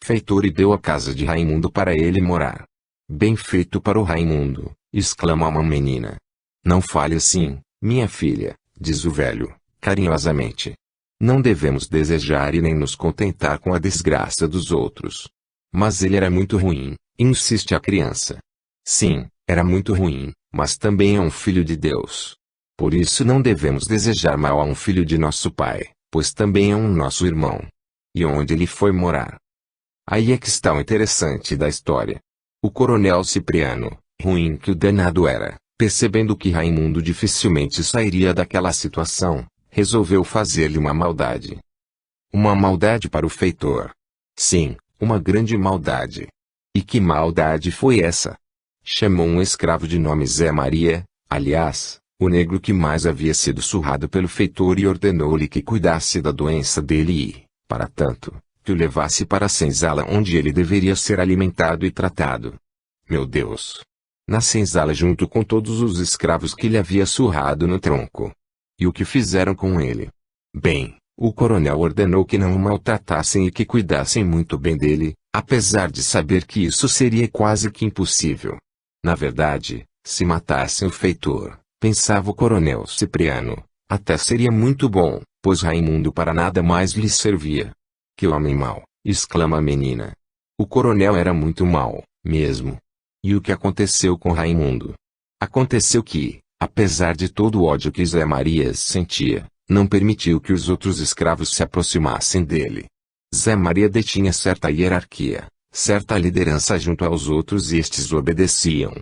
feitor e deu a casa de Raimundo para ele morar. Bem feito para o Raimundo, exclama uma menina. Não fale assim, minha filha, diz o velho, carinhosamente. Não devemos desejar e nem nos contentar com a desgraça dos outros. Mas ele era muito ruim, insiste a criança. Sim, era muito ruim, mas também é um filho de Deus. Por isso não devemos desejar mal a um filho de nosso pai, pois também é um nosso irmão. E onde ele foi morar? Aí é que está o interessante da história. O coronel Cipriano, ruim que o danado era, percebendo que Raimundo dificilmente sairia daquela situação, resolveu fazer-lhe uma maldade. Uma maldade para o feitor. Sim, uma grande maldade. E que maldade foi essa? Chamou um escravo de nome Zé Maria, aliás, o negro que mais havia sido surrado pelo feitor, e ordenou-lhe que cuidasse da doença dele e, para tanto, que o levasse para a senzala onde ele deveria ser alimentado e tratado. Meu Deus! Na senzala junto com todos os escravos que lhe havia surrado no tronco. E o que fizeram com ele? Bem, o coronel ordenou que não o maltratassem e que cuidassem muito bem dele, apesar de saber que isso seria quase que impossível. Na verdade, se matassem o feitor, pensava o coronel Cipriano, até seria muito bom, pois Raimundo para nada mais lhe servia. Que homem mau, exclama a menina. O coronel era muito mau, mesmo. E o que aconteceu com Raimundo? Aconteceu que, apesar de todo o ódio que Zé Maria sentia, não permitiu que os outros escravos se aproximassem dele. Zé Maria detinha certa hierarquia, certa liderança junto aos outros, e estes o obedeciam.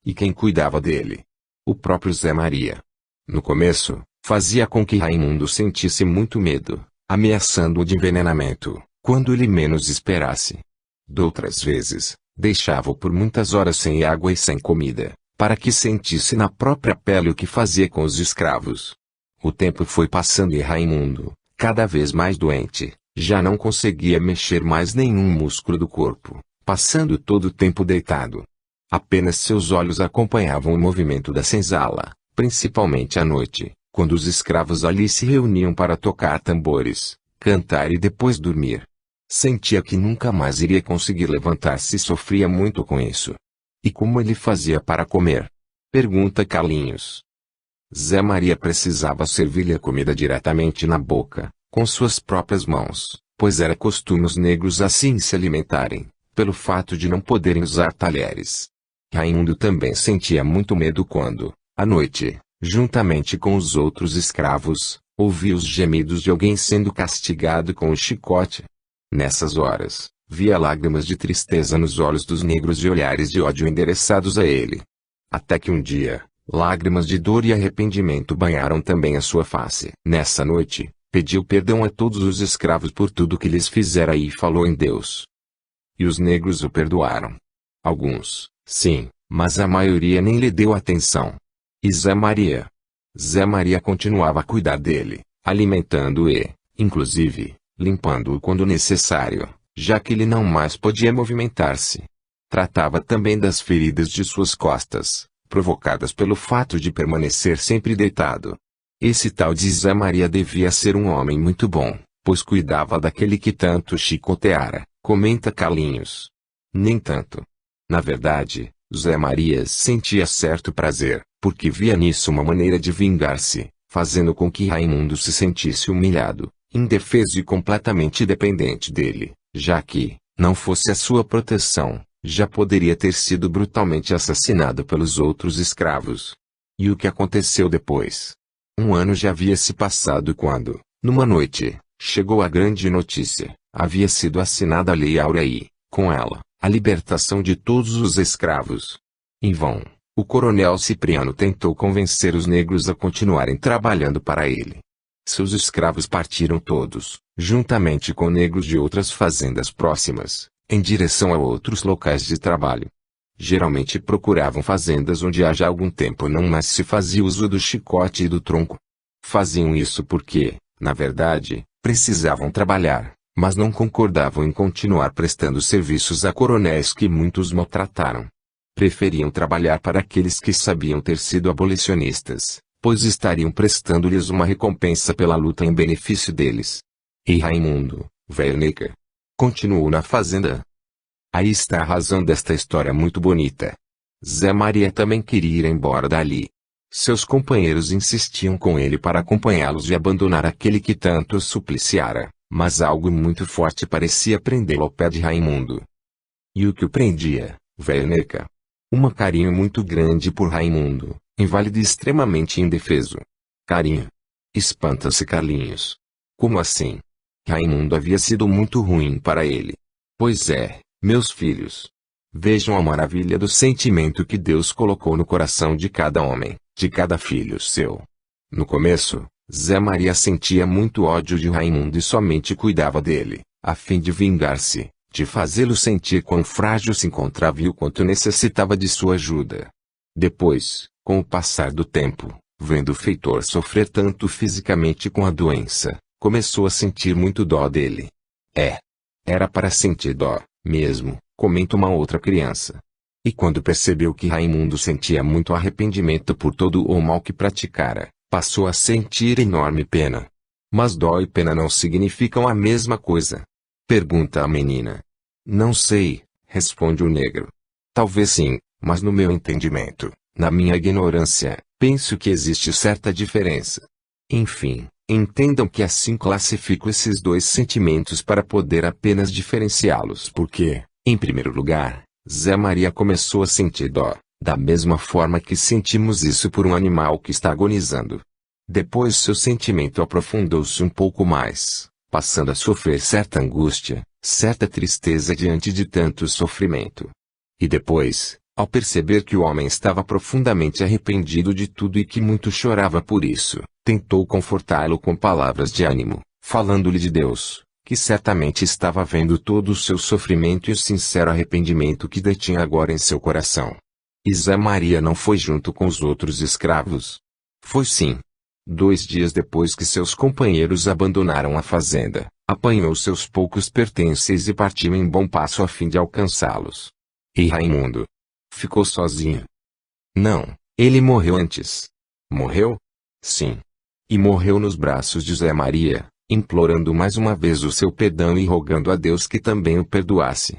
E quem cuidava dele? O próprio Zé Maria. No começo, fazia com que Raimundo sentisse muito medo, ameaçando-o de envenenamento, quando ele menos esperasse. Doutras vezes, deixava-o por muitas horas sem água e sem comida, para que sentisse na própria pele o que fazia com os escravos. O tempo foi passando e Raimundo, cada vez mais doente, já não conseguia mexer mais nenhum músculo do corpo, passando todo o tempo deitado. Apenas seus olhos acompanhavam o movimento da senzala, principalmente à noite, quando os escravos ali se reuniam para tocar tambores, cantar e depois dormir. Sentia que nunca mais iria conseguir levantar-se e sofria muito com isso. E como ele fazia para comer? Pergunta Carlinhos. Zé Maria precisava servir-lhe a comida diretamente na boca, com suas próprias mãos, pois era costume os negros assim se alimentarem, pelo fato de não poderem usar talheres. Raimundo também sentia muito medo quando, à noite, juntamente com os outros escravos, ouvia os gemidos de alguém sendo castigado com o chicote. Nessas horas, via lágrimas de tristeza nos olhos dos negros e olhares de ódio endereçados a ele. Até que um dia, lágrimas de dor e arrependimento banharam também a sua face. Nessa noite, pediu perdão a todos os escravos por tudo que lhes fizera e falou em Deus. E os negros o perdoaram. Alguns, sim, mas a maioria nem lhe deu atenção. E Zé Maria? Zé Maria continuava a cuidar dele, alimentando-o e, inclusive, limpando-o quando necessário, já que ele não mais podia movimentar-se. Tratava também das feridas de suas costas, provocadas pelo fato de permanecer sempre deitado. Esse tal de Zé Maria devia ser um homem muito bom, pois cuidava daquele que tanto chicoteara, comenta Carlinhos. Nem tanto. Na verdade, Zé Maria sentia certo prazer, porque via nisso uma maneira de vingar-se, fazendo com que Raimundo se sentisse humilhado, indefeso e completamente dependente dele, já que, não fosse a sua proteção, já poderia ter sido brutalmente assassinado pelos outros escravos. E o que aconteceu depois? Um ano já havia se passado quando, numa noite, chegou a grande notícia: havia sido assinada a Lei Áurea e, com ela, a libertação de todos os escravos. Em vão, o coronel Cipriano tentou convencer os negros a continuarem trabalhando para ele. Seus escravos partiram todos, juntamente com negros de outras fazendas próximas, em direção a outros locais de trabalho. Geralmente procuravam fazendas onde há já algum tempo não mais se fazia uso do chicote e do tronco. Faziam isso porque, na verdade, precisavam trabalhar, mas não concordavam em continuar prestando serviços a coronéis que muitos maltrataram. Preferiam trabalhar para aqueles que sabiam ter sido abolicionistas, pois estariam prestando-lhes uma recompensa pela luta em benefício deles. E Raimundo, velho negro, Continuou na fazenda. Aí está a razão desta história muito bonita. Zé Maria também queria ir embora dali. Seus companheiros insistiam com ele para acompanhá-los e abandonar aquele que tanto os supliciara, mas algo muito forte parecia prendê-lo ao pé de Raimundo. E o que o prendia, velho Neca? Um carinho muito grande por Raimundo, inválido e extremamente indefeso. Carinho? Espanta-se Carlinhos. Como assim? Raimundo havia sido muito ruim para ele. Pois é, meus filhos. Vejam a maravilha do sentimento que Deus colocou no coração de cada homem, de cada filho seu. No começo, Zé Maria sentia muito ódio de Raimundo e somente cuidava dele, a fim de vingar-se, de fazê-lo sentir quão frágil se encontrava e o quanto necessitava de sua ajuda. Depois, com o passar do tempo, vendo o feitor sofrer tanto fisicamente com a doença, começou a sentir muito dó dele. Era para sentir dó, mesmo, comenta uma outra criança. E quando percebeu que Raimundo sentia muito arrependimento por todo o mal que praticara, passou a sentir enorme pena. Mas dó e pena não significam a mesma coisa? Pergunta a menina. Não sei, responde o negro. Talvez sim, mas no meu entendimento, na minha ignorância, penso que existe certa diferença. Enfim, entendam que assim classifico esses dois sentimentos para poder apenas diferenciá-los porque, em primeiro lugar, Zé Maria começou a sentir dó, da mesma forma que sentimos isso por um animal que está agonizando. Depois seu sentimento aprofundou-se um pouco mais, passando a sofrer certa angústia, certa tristeza diante de tanto sofrimento. E depois, ao perceber que o homem estava profundamente arrependido de tudo e que muito chorava por isso, tentou confortá-lo com palavras de ânimo, falando-lhe de Deus, que certamente estava vendo todo o seu sofrimento e o sincero arrependimento que detinha agora em seu coração. E Zé Maria não foi junto com os outros escravos? Foi sim. 2 dias depois que seus companheiros abandonaram a fazenda, apanhou seus poucos pertences e partiu em bom passo a fim de alcançá-los. E Raimundo? Ficou sozinho? Não, ele morreu antes. Morreu? Sim. E morreu nos braços de Zé Maria, implorando mais uma vez o seu perdão e rogando a Deus que também o perdoasse.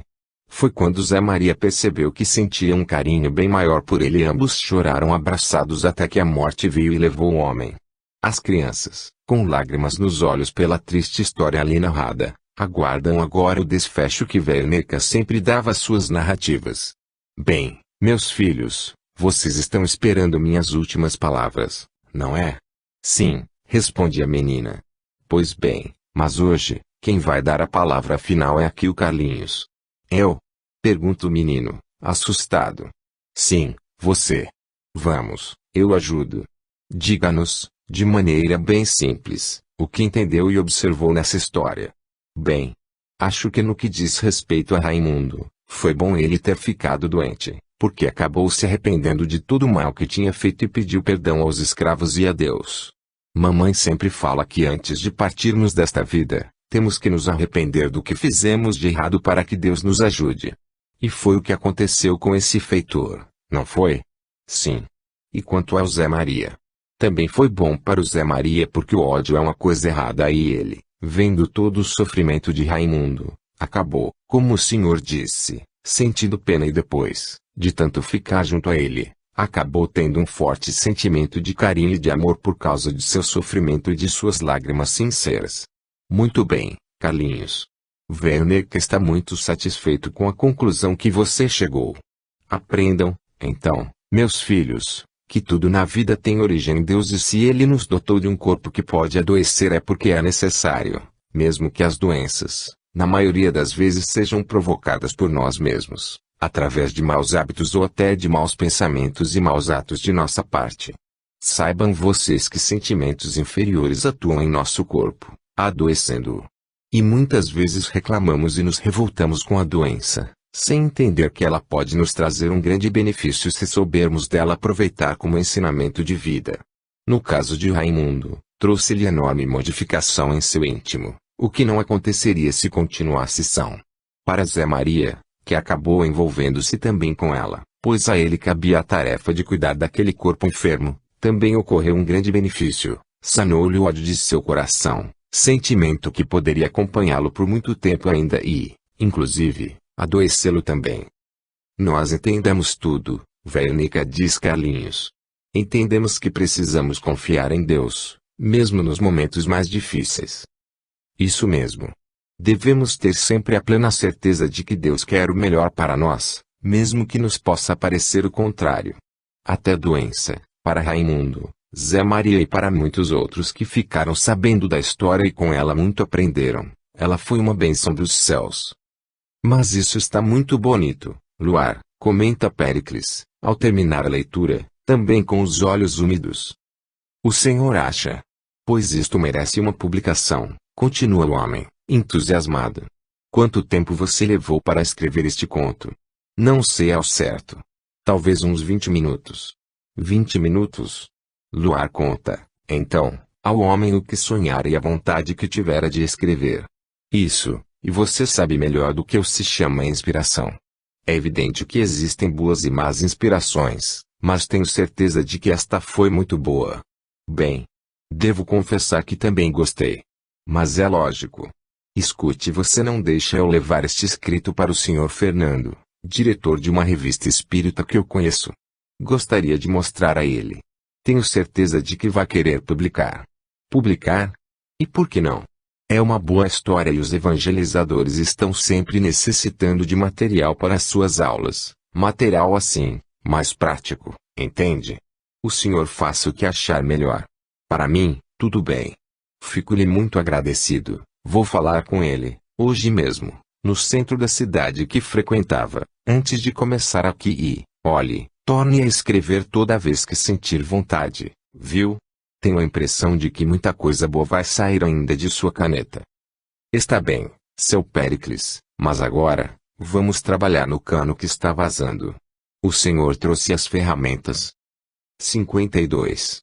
Foi quando Zé Maria percebeu que sentia um carinho bem maior por ele e ambos choraram abraçados até que a morte veio e levou o homem. As crianças, com lágrimas nos olhos pela triste história ali narrada, aguardam agora o desfecho que velho Neca sempre dava às suas narrativas. Bem, meus filhos, vocês estão esperando minhas últimas palavras, não é? Sim, responde a menina. Pois bem, mas hoje, quem vai dar a palavra final é aqui o Carlinhos. Eu? Pergunta o menino, assustado. Sim, você. Vamos, eu ajudo. Diga-nos, de maneira bem simples, o que entendeu e observou nessa história. Bem, acho que no que diz respeito a Raimundo, foi bom ele ter ficado doente, porque acabou se arrependendo de todo o mal que tinha feito e pediu perdão aos escravos e a Deus. Mamãe sempre fala que antes de partirmos desta vida, temos que nos arrepender do que fizemos de errado para que Deus nos ajude. E foi o que aconteceu com esse feitor, não foi? Sim. E quanto ao Zé Maria? Também foi bom para o Zé Maria porque o ódio é uma coisa errada e ele, vendo todo o sofrimento de Raimundo, acabou, como o senhor disse, sentindo pena e depois, de tanto ficar junto a ele, acabou tendo um forte sentimento de carinho e de amor por causa de seu sofrimento e de suas lágrimas sinceras. Muito bem, Carlinhos. Velho Neca está muito satisfeito com a conclusão que você chegou. Aprendam, então, meus filhos, que tudo na vida tem origem em Deus e se Ele nos dotou de um corpo que pode adoecer é porque é necessário, mesmo que as doenças, na maioria das vezes sejam provocadas por nós mesmos, através de maus hábitos ou até de maus pensamentos e maus atos de nossa parte. Saibam vocês que sentimentos inferiores atuam em nosso corpo, adoecendo-o. E muitas vezes reclamamos e nos revoltamos com a doença, sem entender que ela pode nos trazer um grande benefício se soubermos dela aproveitar como ensinamento de vida. No caso de Raimundo, trouxe-lhe enorme modificação em seu íntimo, o que não aconteceria se continuasse são. Para Zé Maria, que acabou envolvendo-se também com ela, pois a ele cabia a tarefa de cuidar daquele corpo enfermo, também ocorreu um grande benefício, sanou-lhe o ódio de seu coração, sentimento que poderia acompanhá-lo por muito tempo ainda e, Inclusive, adoecê-lo também. Nós entendemos tudo, Verônica, diz Carlinhos. Entendemos que precisamos confiar em Deus, mesmo nos momentos mais difíceis. Isso mesmo. Devemos ter sempre a plena certeza de que Deus quer o melhor para nós, mesmo que nos possa parecer o contrário. Até a doença, para Raimundo, Zé Maria e para muitos outros que ficaram sabendo da história e com ela muito aprenderam, ela foi uma bênção dos céus. Mas isso está muito bonito, Luar, comenta Péricles, ao terminar a leitura, também com os olhos úmidos. O senhor acha? Pois isto merece uma publicação, continua o homem, entusiasmado. Quanto tempo você levou para escrever este conto? Não sei ao certo. Talvez uns 20 minutos. 20 minutos? Luar conta, então, ao homem o que sonhara e a vontade que tivera de escrever. Isso, e você sabe melhor do que eu, se chama inspiração. É evidente que existem boas e más inspirações, mas tenho certeza de que esta foi muito boa. Bem, devo confessar que também gostei. Mas é lógico. Escute, você não deixa eu levar este escrito para o Sr. Fernando, diretor de uma revista espírita que eu conheço. Gostaria de mostrar a ele. Tenho certeza de que vai querer publicar. Publicar? E por que não? É uma boa história e os evangelizadores estão sempre necessitando de material para suas aulas. Material assim, mais prático, entende? O senhor faça o que achar melhor. Para mim, tudo bem. Fico-lhe muito agradecido. Vou falar com ele, hoje mesmo, no centro da cidade que frequentava, antes de começar aqui e, olhe, torne a escrever toda vez que sentir vontade, viu? Tenho a impressão de que muita coisa boa vai sair ainda de sua caneta. Está bem, seu Péricles, mas agora, vamos trabalhar no cano que está vazando. O senhor trouxe as ferramentas. 52.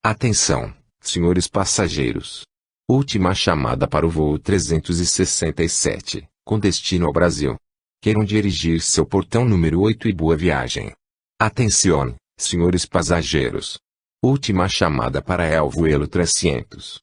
Atenção, senhores passageiros. Última chamada para o voo 367, com destino ao Brasil. Queiram dirigir-se ao portão número 8 e boa viagem. Atenção, senhores passageiros. Última chamada para el vuelo 300.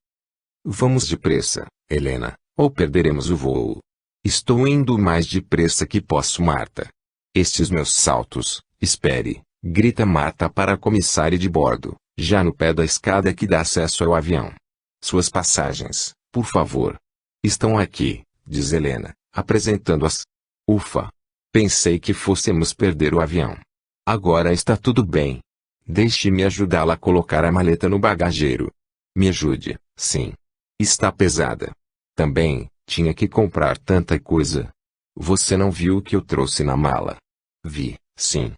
Vamos depressa, Helena, ou perderemos o voo. Estou indo o mais depressa que posso, Marta. Estes meus saltos, espere, grita Marta para a comissária de bordo, já no pé da escada que dá acesso ao avião. Suas passagens, por favor. Estão aqui, diz Helena, apresentando-as. Ufa! Pensei que fôssemos perder o avião. Agora está tudo bem. Deixe-me ajudá-la a colocar a maleta no bagageiro. Me ajude, sim. Está pesada. Também, tinha que comprar tanta coisa. Você não viu o que eu trouxe na mala? Vi, sim.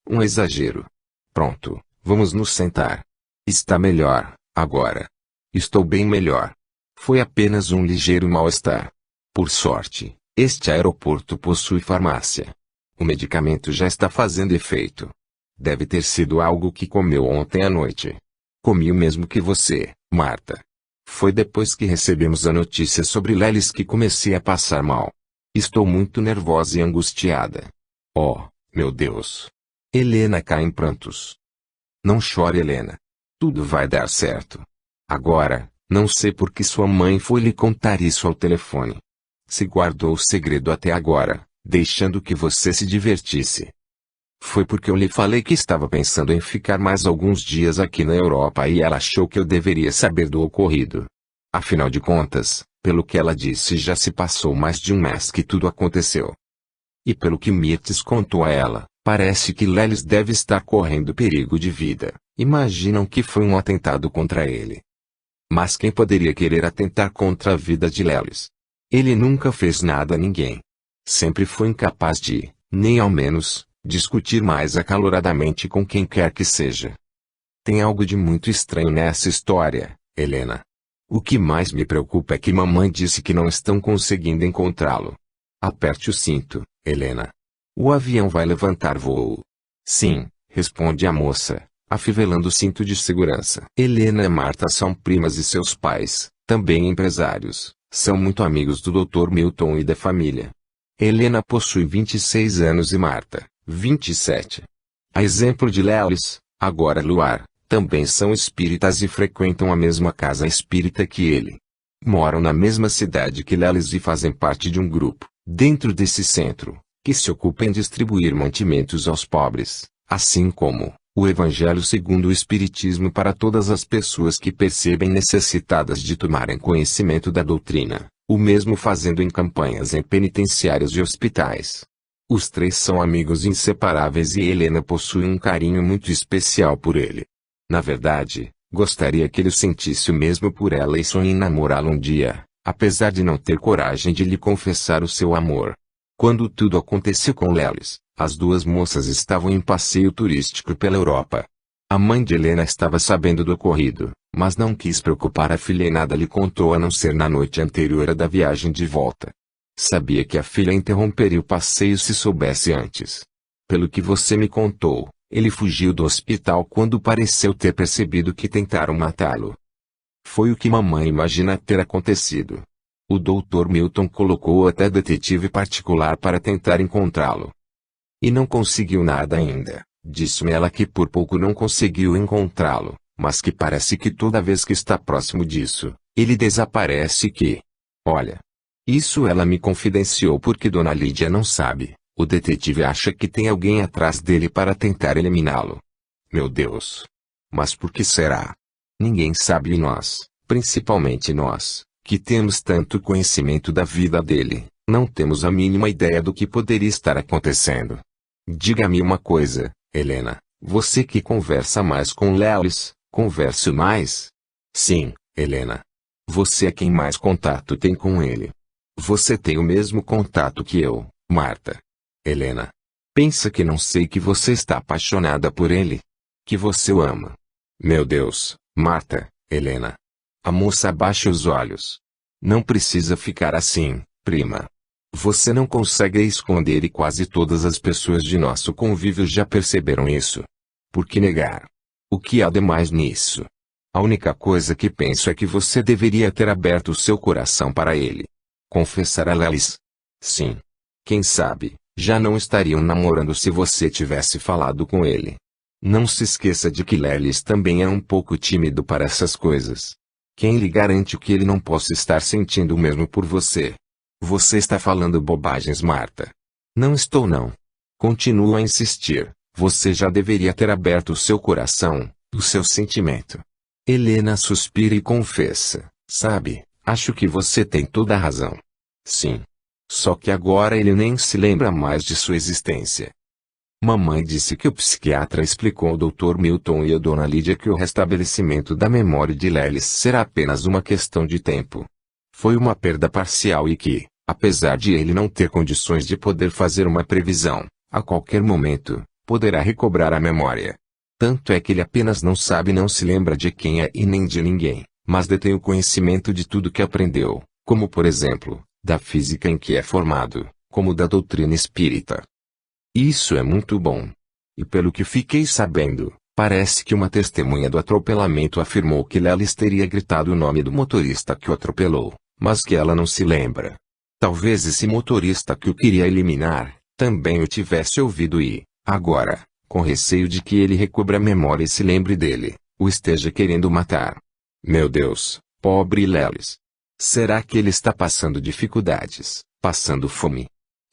Um exagero. Pronto, vamos nos sentar. Está melhor, agora. Estou bem melhor. Foi apenas um ligeiro mal-estar. Por sorte, este aeroporto possui farmácia. O medicamento já está fazendo efeito. Deve ter sido algo que comeu ontem à noite. Comi o mesmo que você, Marta. Foi depois que recebemos a notícia sobre Lelis que comecei a passar mal. Estou muito nervosa e angustiada. Oh, meu Deus! Helena cai em prantos. Não chore, Helena. Tudo vai dar certo. Agora, não sei por que sua mãe foi lhe contar isso ao telefone. Se guardou o segredo até agora, deixando que você se divertisse. Foi porque eu lhe falei que estava pensando em ficar mais alguns dias aqui na Europa e ela achou que eu deveria saber do ocorrido. Afinal de contas, pelo que ela disse, já se passou mais de um mês que tudo aconteceu. E pelo que Mirtes contou a ela, parece que Lelis deve estar correndo perigo de vida. Imaginam que foi um atentado contra ele. Mas quem poderia querer atentar contra a vida de Lelis? Ele nunca fez nada a ninguém. Sempre foi incapaz de, nem ao menos, discutir mais acaloradamente com quem quer que seja. Tem algo de muito estranho nessa história, Helena. O que mais me preocupa é que mamãe disse que não estão conseguindo encontrá-lo. Aperte o cinto, Helena. O avião vai levantar voo. Sim, responde a moça, afivelando o cinto de segurança. Helena e Marta são primas e seus pais, também empresários, são muito amigos do Dr. Milton e da família. Helena possui 26 anos e Marta, 27. A exemplo de Lelis, agora Luar, também são espíritas e frequentam a mesma casa espírita que ele. Moram na mesma cidade que Lelis e fazem parte de um grupo, Dentro desse centro, que se ocupa em distribuir mantimentos aos pobres, assim como o Evangelho segundo o Espiritismo para todas as pessoas que percebem necessitadas de tomarem conhecimento da doutrina, o mesmo fazendo em campanhas em penitenciários e hospitais. Os três são amigos inseparáveis e Helena possui um carinho muito especial por ele. Na verdade, gostaria que ele sentisse o mesmo por ela e sonha em namorá-la um dia, apesar de não ter coragem de lhe confessar o seu amor. Quando tudo aconteceu com Lelis, as duas moças estavam em passeio turístico pela Europa. A mãe de Helena estava sabendo do ocorrido, mas não quis preocupar a filha e nada lhe contou a não ser na noite anterior à da viagem de volta. Sabia que a filha interromperia o passeio se soubesse antes. Pelo que você me contou, ele fugiu do hospital quando pareceu ter percebido que tentaram matá-lo. Foi o que mamãe imagina ter acontecido. O Dr. Milton colocou até detetive particular para tentar encontrá-lo. E não conseguiu nada ainda. Disse-me ela que por pouco não conseguiu encontrá-lo, mas que parece que toda vez que está próximo disso, ele desaparece e que... Olha. Isso ela me confidenciou porque Dona Lídia não sabe. O detetive acha que tem alguém atrás dele para tentar eliminá-lo. Meu Deus! Mas por que será? Ninguém sabe e nós, principalmente nós, que temos tanto conhecimento da vida dele, não temos a mínima ideia do que poderia estar acontecendo. Diga-me uma coisa, Helena, você que conversa mais com Lelis, conversa mais? Sim, Helena. Você é quem mais contato tem com ele. Você tem o mesmo contato que eu, Marta. Helena. Pensa que não sei que você está apaixonada por ele? Que você o ama. Meu Deus, Marta, Helena. A moça abaixa os olhos. Não precisa ficar assim, prima. Você não consegue esconder e quase todas as pessoas de nosso convívio já perceberam isso. Por que negar? O que há de mais nisso? A única coisa que penso é que você deveria ter aberto o seu coração para ele. Confessar a Lelis. Sim. Quem sabe, já não estariam namorando se você tivesse falado com ele. Não se esqueça de que Lelis também é um pouco tímido para essas coisas. Quem lhe garante que ele não possa estar sentindo o mesmo por você? Você está falando bobagens, Marta. Não estou não. Continuo a insistir, você já deveria ter aberto o seu coração, o seu sentimento. Helena suspira e confessa, sabe, acho que você tem toda a razão. Sim. Só que agora ele nem se lembra mais de sua existência. Mamãe disse que o psiquiatra explicou ao Dr. Milton e a Dona Lídia que o restabelecimento da memória de Lelis será apenas uma questão de tempo. Foi uma perda parcial e que, apesar de ele não ter condições de poder fazer uma previsão, a qualquer momento, poderá recobrar a memória. Tanto é que ele apenas não sabe e não se lembra de quem é e nem de ninguém, mas detém o conhecimento de tudo que aprendeu, como por exemplo, da física em que é formado, como da doutrina espírita. Isso é muito bom. E pelo que fiquei sabendo, parece que uma testemunha do atropelamento afirmou que Lelis teria gritado o nome do motorista que o atropelou, mas que ela não se lembra. Talvez esse motorista que o queria eliminar, também o tivesse ouvido e, agora, com receio de que ele recubra a memória e se lembre dele, o esteja querendo matar. Meu Deus, pobre Lelis. Será que ele está passando dificuldades, passando fome?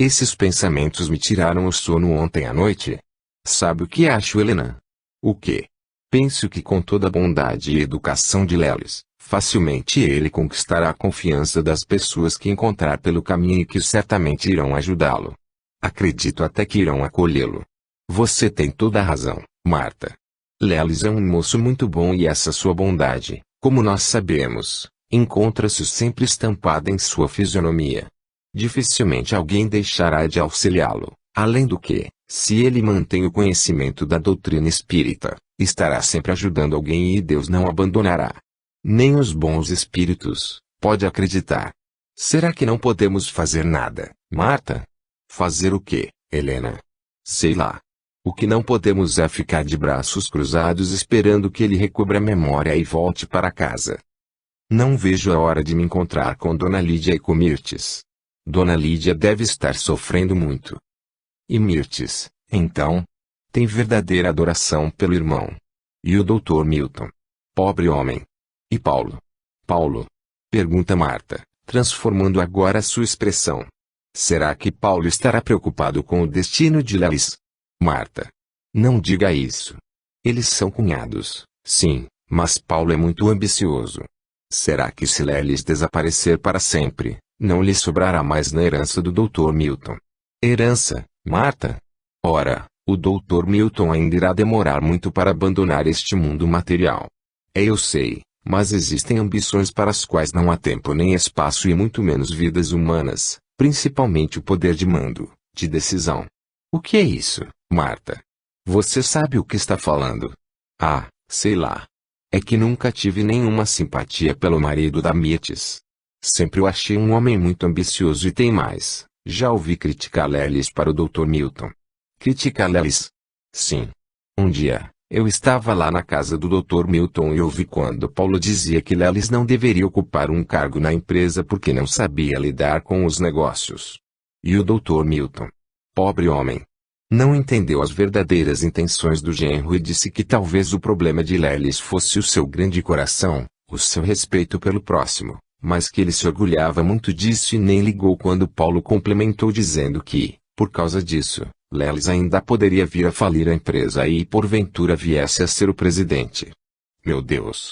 Esses pensamentos me tiraram o sono ontem à noite. Sabe o que acho, Helena? O quê? Penso que com toda a bondade e educação de Lelis, facilmente ele conquistará a confiança das pessoas que encontrar pelo caminho e que certamente irão ajudá-lo. Acredito até que irão acolhê-lo. Você tem toda a razão, Marta. Lelis é um moço muito bom e essa sua bondade, como nós sabemos, encontra-se sempre estampada em sua fisionomia. Dificilmente alguém deixará de auxiliá-lo, além do que, se ele mantém o conhecimento da doutrina espírita, estará sempre ajudando alguém e Deus não abandonará. Nem os bons espíritos, pode acreditar. Será que não podemos fazer nada, Marta? Fazer o quê, Helena? Sei lá. O que não podemos é ficar de braços cruzados esperando que ele recubra a memória e volte para casa. Não vejo a hora de me encontrar com Dona Lídia e com Mirtes. Dona Lídia deve estar sofrendo muito. E Mirtes, então? Tem verdadeira adoração pelo irmão. E o Dr. Milton? Pobre homem. E Paulo? Paulo? Pergunta Marta, transformando agora sua expressão. Será que Paulo estará preocupado com o destino de Lelis? Marta. Não diga isso. Eles são cunhados, sim, mas Paulo é muito ambicioso. Será que se Lelis desaparecer para sempre, não lhe sobrará mais na herança do Dr. Milton? Herança, Marta? Ora, o Dr. Milton ainda irá demorar muito para abandonar este mundo material. Eu sei, mas existem ambições para as quais não há tempo nem espaço e muito menos vidas humanas, principalmente o poder de mando, de decisão. O que é isso, Marta? Você sabe o que está falando? Ah, sei lá. É que nunca tive nenhuma simpatia pelo marido da Mirtes. Sempre o achei um homem muito ambicioso e tem mais. Já ouvi criticar Lelis para o Dr. Milton. Criticar Lelis? Sim. Um dia, eu estava lá na casa do Dr. Milton e ouvi quando Paulo dizia que Lelis não deveria ocupar um cargo na empresa porque não sabia lidar com os negócios. E o Dr. Milton, pobre homem, não entendeu as verdadeiras intenções do genro e disse que talvez o problema de Lelis fosse o seu grande coração, o seu respeito pelo próximo, mas que ele se orgulhava muito disso e nem ligou quando Paulo complementou dizendo que, por causa disso, Lelis ainda poderia vir a falir a empresa e porventura viesse a ser o presidente. Meu Deus!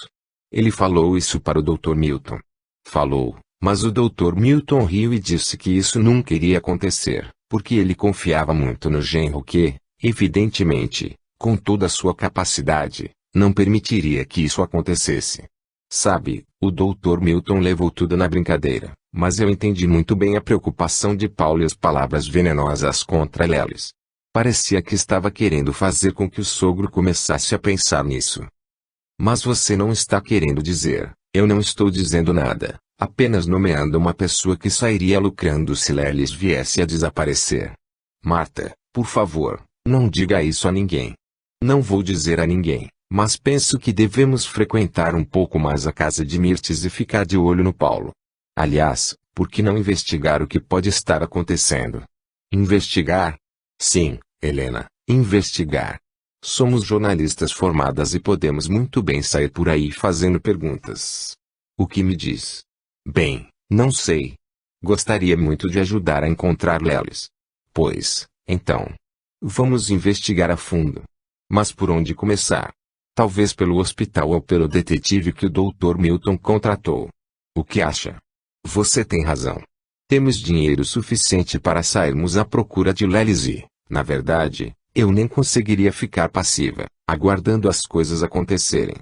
Ele falou isso para o Dr. Milton. Falou, mas o Dr. Milton riu e disse que isso nunca iria acontecer, porque ele confiava muito no genro que, evidentemente, com toda a sua capacidade, não permitiria que isso acontecesse. Sabe, o Dr. Milton levou tudo na brincadeira, mas eu entendi muito bem a preocupação de Paulo e as palavras venenosas contra Lelis. Parecia que estava querendo fazer com que o sogro começasse a pensar nisso. Mas você não está querendo dizer, eu não estou dizendo nada, apenas nomeando uma pessoa que sairia lucrando se Lelis viesse a desaparecer. Marta, por favor, não diga isso a ninguém. Não vou dizer a ninguém. Mas penso que devemos frequentar um pouco mais a casa de Mirtes e ficar de olho no Paulo. Aliás, por que não investigar o que pode estar acontecendo? Investigar? Sim, Helena, investigar. Somos jornalistas formadas e podemos muito bem sair por aí fazendo perguntas. O que me diz? Bem, não sei. Gostaria muito de ajudar a encontrar Lelis. Pois, então, vamos investigar a fundo. Mas por onde começar? Talvez pelo hospital ou pelo detetive que o Dr. Milton contratou. O que acha? Você tem razão. Temos dinheiro suficiente para sairmos à procura de Lelis e, na verdade, eu nem conseguiria ficar passiva, aguardando as coisas acontecerem.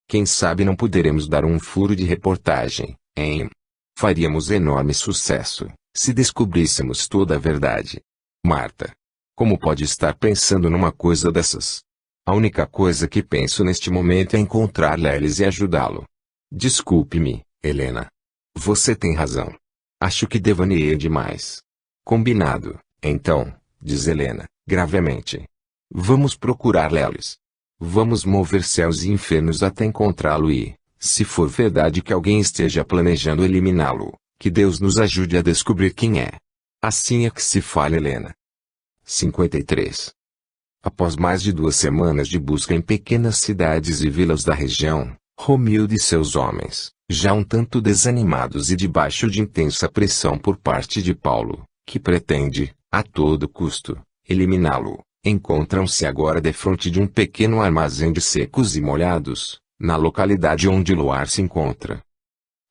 Quem sabe não poderemos dar um furo de reportagem, hein? Faríamos enorme sucesso, se descobríssemos toda a verdade. Marta, como pode estar pensando numa coisa dessas? A única coisa que penso neste momento é encontrar Lelis e ajudá-lo. Desculpe-me, Helena. Você tem razão. Acho que devaneei demais. Combinado, então, diz Helena, gravemente. Vamos procurar Lelis. Vamos mover céus e infernos até encontrá-lo e, se for verdade que alguém esteja planejando eliminá-lo, que Deus nos ajude a descobrir quem é. Assim é que se fala, Helena. 53. Após mais de 2 semanas de busca em pequenas cidades e vilas da região, Romildo e seus homens, já um tanto desanimados e debaixo de intensa pressão por parte de Paulo, que pretende, a todo custo, eliminá-lo, encontram-se agora defronte de um pequeno armazém de secos e molhados, na localidade onde Luar se encontra.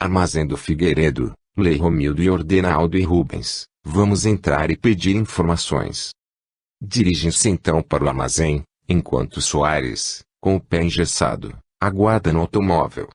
Armazém do Figueiredo, lê Romildo e ordena Aldo e Rubens, vamos entrar e pedir informações. Dirigem-se então para o armazém, enquanto Soares, com o pé engessado, aguarda no automóvel.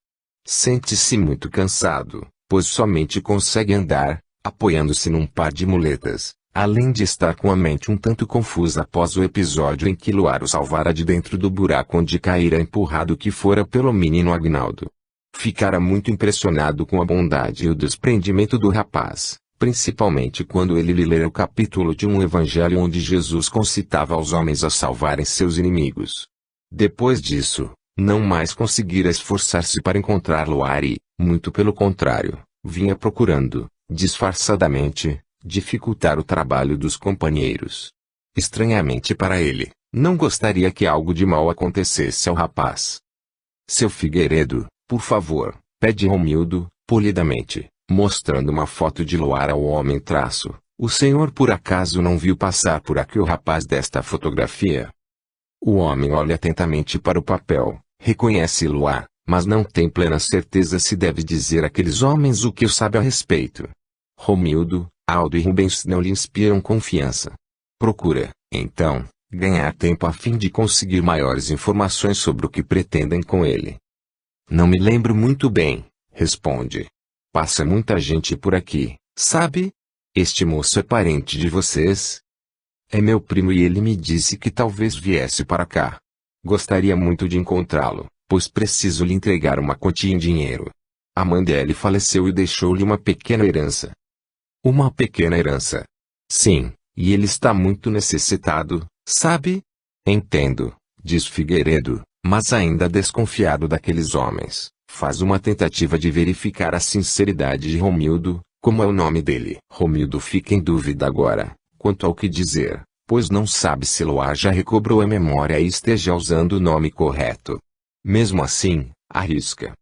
Sente-se muito cansado, pois somente consegue andar, apoiando-se num par de muletas, além de estar com a mente um tanto confusa após o episódio em que Luar o salvara de dentro do buraco onde caíra empurrado que fora pelo menino Agnaldo. Ficara muito impressionado com a bondade e o desprendimento do rapaz, principalmente quando ele lhe lera o capítulo de um evangelho onde Jesus concitava aos homens a salvarem seus inimigos. Depois disso, não mais conseguira esforçar-se para encontrar Luar e, muito pelo contrário, vinha procurando, disfarçadamente, dificultar o trabalho dos companheiros. Estranhamente para ele, não gostaria que algo de mal acontecesse ao rapaz. Seu Figueiredo, por favor, pede Romildo, polidamente, mostrando uma foto de Luar ao homem. O senhor por acaso não viu passar por aqui o rapaz desta fotografia? O homem olha atentamente para o papel, reconhece Luar, mas não tem plena certeza se deve dizer àqueles homens o que sabe a respeito. Romildo, Aldo e Rubens não lhe inspiram confiança. Procura, então, ganhar tempo a fim de conseguir maiores informações sobre o que pretendem com ele. Não me lembro muito bem, responde. Passa muita gente por aqui, sabe? Este moço é parente de vocês? É meu primo e ele me disse que talvez viesse para cá. Gostaria muito de encontrá-lo, pois preciso lhe entregar uma quantia em dinheiro. A mãe dele faleceu e deixou-lhe uma pequena herança. Uma pequena herança? Sim, e ele está muito necessitado, sabe? Entendo, diz Figueiredo, mas ainda desconfiado daqueles homens. Faz uma tentativa de verificar a sinceridade de Romildo. Como é o nome dele? Romildo fica em dúvida agora, quanto ao que dizer, pois não sabe se Luar já recobrou a memória e esteja usando o nome correto. Mesmo assim, arrisca.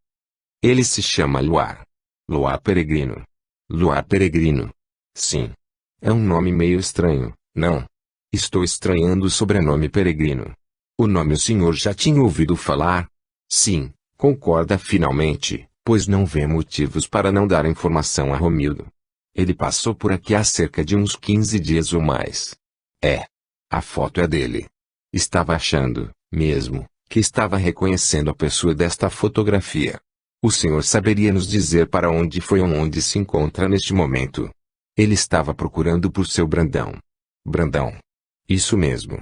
Ele se chama Luar. Luar Peregrino. Luar Peregrino. Sim. É um nome meio estranho, não? Estou estranhando o sobrenome Peregrino. O nome o senhor já tinha ouvido falar? Sim, concorda finalmente. Pois não vê motivos para não dar informação a Romildo. Ele passou por aqui há cerca de uns 15 dias ou mais. É. A foto é dele. Estava achando, mesmo, que estava reconhecendo a pessoa desta fotografia. O senhor saberia nos dizer para onde foi ou onde se encontra neste momento? Ele estava procurando por seu Brandão. Brandão. Isso mesmo.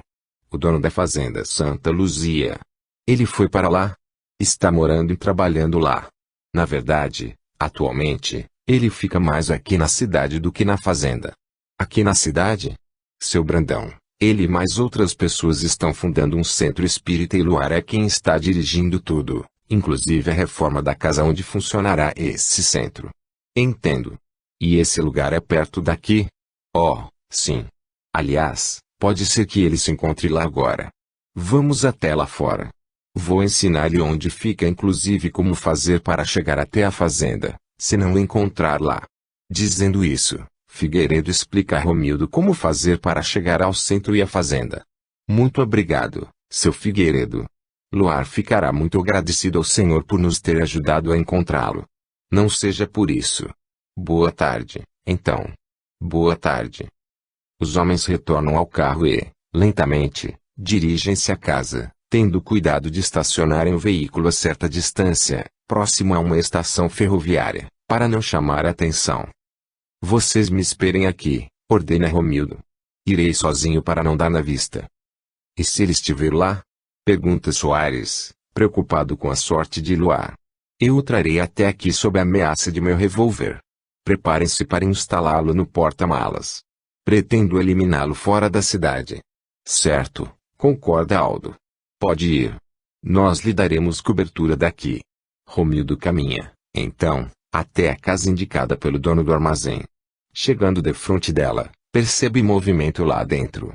O dono da fazenda Santa Luzia. Ele foi para lá? Está morando e trabalhando lá. Na verdade, atualmente, ele fica mais aqui na cidade do que na fazenda. Aqui na cidade? Seu Brandão, ele e mais outras pessoas estão fundando um centro espírita e Luar é quem está dirigindo tudo, inclusive a reforma da casa onde funcionará esse centro. Entendo. E esse lugar é perto daqui? Oh, sim. Aliás, pode ser que ele se encontre lá agora. Vamos até lá fora. Vou ensinar-lhe onde fica inclusive como fazer para chegar até a fazenda, se não o encontrar lá. Dizendo isso, Figueiredo explica a Romildo como fazer para chegar ao centro e à fazenda. Muito obrigado, seu Figueiredo. Luar ficará muito agradecido ao senhor por nos ter ajudado a encontrá-lo. Não seja por isso. Boa tarde, então. Boa tarde. Os homens retornam ao carro e, lentamente, dirigem-se à casa, tendo cuidado de estacionarem o veículo a certa distância, próximo a uma estação ferroviária, para não chamar a atenção. Vocês me esperem aqui, ordena Romildo. Irei sozinho para não dar na vista. E se ele estiver lá? Pergunta Soares, preocupado com a sorte de Luar. Eu o trarei até aqui sob a ameaça de meu revólver. Preparem-se para instalá-lo no porta-malas. Pretendo eliminá-lo fora da cidade. Certo, concorda Aldo. Pode ir. Nós lhe daremos cobertura daqui. Romildo caminha, então, até a casa indicada pelo dono do armazém. Chegando defronte dela, percebe movimento lá dentro.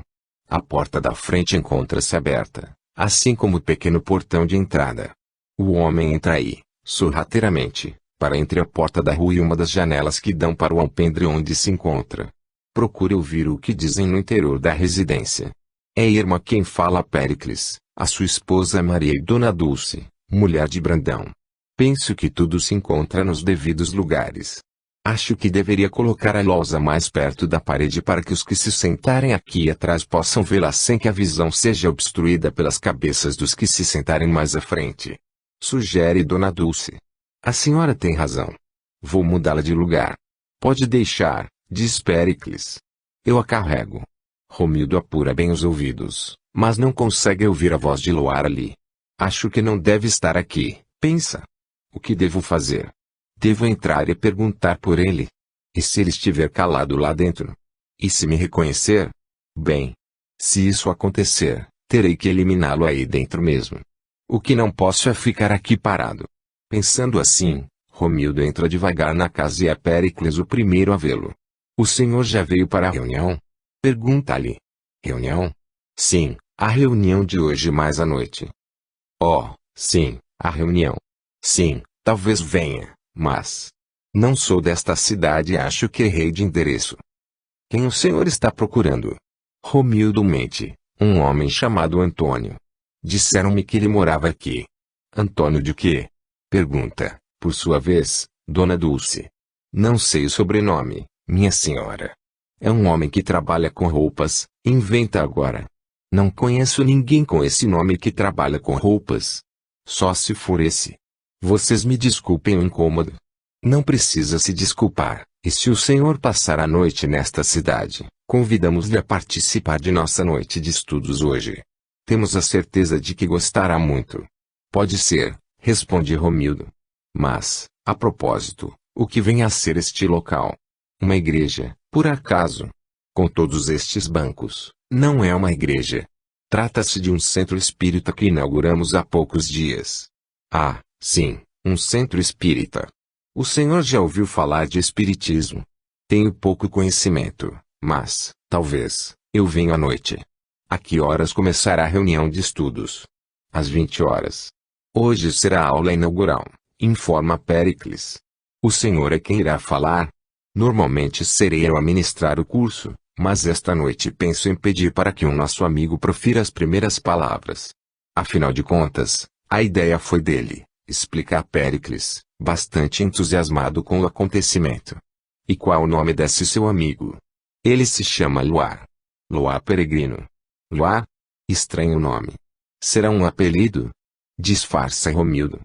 A porta da frente encontra-se aberta, assim como o pequeno portão de entrada. O homem entra aí, sorrateiramente, para entre a porta da rua e uma das janelas que dão para o alpendre onde se encontra. Procure ouvir o que dizem no interior da residência. É Irma quem fala a Péricles, a sua esposa Maria e Dona Dulce, mulher de Brandão. Penso que tudo se encontra nos devidos lugares. Acho que deveria colocar a lousa mais perto da parede para que os que se sentarem aqui atrás possam vê-la sem que a visão seja obstruída pelas cabeças dos que se sentarem mais à frente. Sugere Dona Dulce. A senhora tem razão. Vou mudá-la de lugar. Pode deixar, diz Péricles. Eu a carrego. Romildo apura bem os ouvidos, mas não consegue ouvir a voz de Luar ali. Acho que não deve estar aqui, pensa. O que devo fazer? Devo entrar e perguntar por ele? E se ele estiver calado lá dentro? E se me reconhecer? Bem, se isso acontecer, terei que eliminá-lo aí dentro mesmo. O que não posso é ficar aqui parado. Pensando assim, Romildo entra devagar na casa e é Péricles o primeiro a vê-lo. O senhor já veio para a reunião? Pergunta-lhe. Reunião? Sim, a reunião de hoje mais à noite. Oh, sim, a reunião. Sim, talvez venha, mas... não sou desta cidade e acho que errei de endereço. Quem o senhor está procurando? Romildo mente. Um homem chamado Antônio. Disseram-me que ele morava aqui. Antônio de quê? Pergunta, por sua vez, Dona Dulce. Não sei o sobrenome, minha senhora. É um homem que trabalha com roupas, inventa agora. Não conheço ninguém com esse nome que trabalha com roupas. Só se for esse. Vocês me desculpem o incômodo. Não precisa se desculpar, e se o senhor passar a noite nesta cidade, convidamos-lhe a participar de nossa noite de estudos hoje. Temos a certeza de que gostará muito. Pode ser, responde Romildo. Mas, a propósito, o que vem a ser este local? Uma igreja, por acaso? Com todos estes bancos, não é uma igreja. Trata-se de um centro espírita que inauguramos há poucos dias. Ah, sim, um centro espírita. O senhor já ouviu falar de espiritismo? Tenho pouco conhecimento, mas, talvez, eu venho à noite. A que horas começará a reunião de estudos? Às 20 horas. Hoje será a aula inaugural, informa Péricles. O senhor é quem irá falar? Normalmente serei eu a ministrar o curso, mas esta noite penso em pedir para que um nosso amigo profira as primeiras palavras. Afinal de contas, a ideia foi dele, explica Péricles, bastante entusiasmado com o acontecimento. E qual o nome desse seu amigo? Ele se chama Luar. Luar Peregrino. Luar? Estranho nome. Será um apelido? Disfarça Romildo.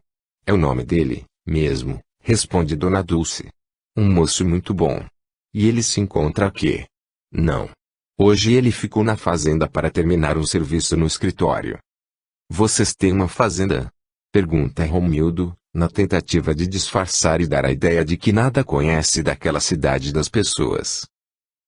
É o nome dele, mesmo, responde Dona Dulce. Um moço muito bom. E ele se encontra aqui? Não. Hoje ele ficou na fazenda para terminar um serviço no escritório. Vocês têm uma fazenda? Pergunta Romildo, na tentativa de disfarçar e dar a ideia de que nada conhece daquela cidade das pessoas.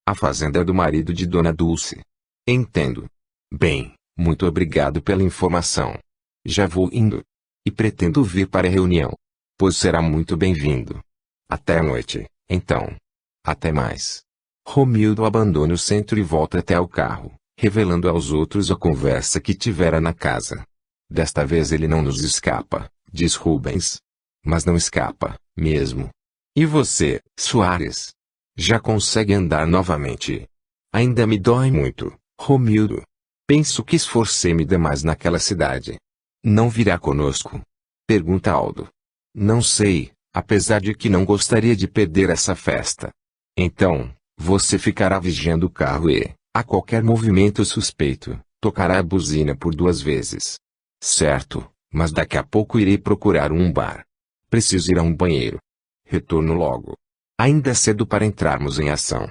A fazenda é do marido de Dona Dulce. Entendo. Bem, muito obrigado pela informação. Já vou indo. E pretendo vir para a reunião. Pois será muito bem-vindo. Até a noite, então. Até mais. Romildo abandona o centro e volta até o carro, revelando aos outros a conversa que tivera na casa. Desta vez ele não nos escapa, diz Rubens. Mas não escapa, mesmo. E você, Soares? Já consegue andar novamente? Ainda me dói muito, Romildo. Penso que esforcei-me demais naquela cidade. Não virá conosco? Pergunta Aldo. Não sei, apesar de que não gostaria de perder essa festa. Então, você ficará vigiando o carro e, a qualquer movimento suspeito, tocará a buzina por 2 vezes. Certo, mas daqui a pouco irei procurar um bar. Preciso ir a um banheiro. Retorno logo. Ainda é cedo para entrarmos em ação.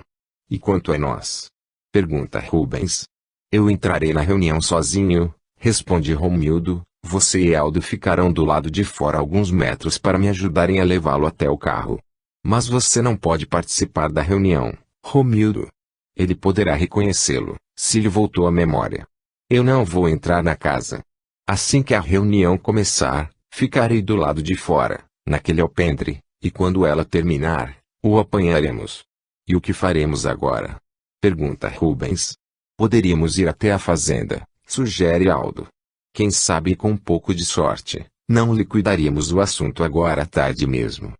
E quanto a nós? Pergunta Rubens. Eu entrarei na reunião sozinho, responde Romildo. Você e Aldo ficarão do lado de fora alguns metros para me ajudarem a levá-lo até o carro. Mas você não pode participar da reunião, Romildo. Ele poderá reconhecê-lo, se lhe voltou a memória. Eu não vou entrar na casa. Assim que a reunião começar, ficarei do lado de fora, naquele alpendre, e quando ela terminar, o apanharemos. E o que faremos agora? Pergunta Rubens. Poderíamos ir até a fazenda, sugere Aldo. Quem sabe com um pouco de sorte, não liquidaríamos o assunto agora à tarde mesmo.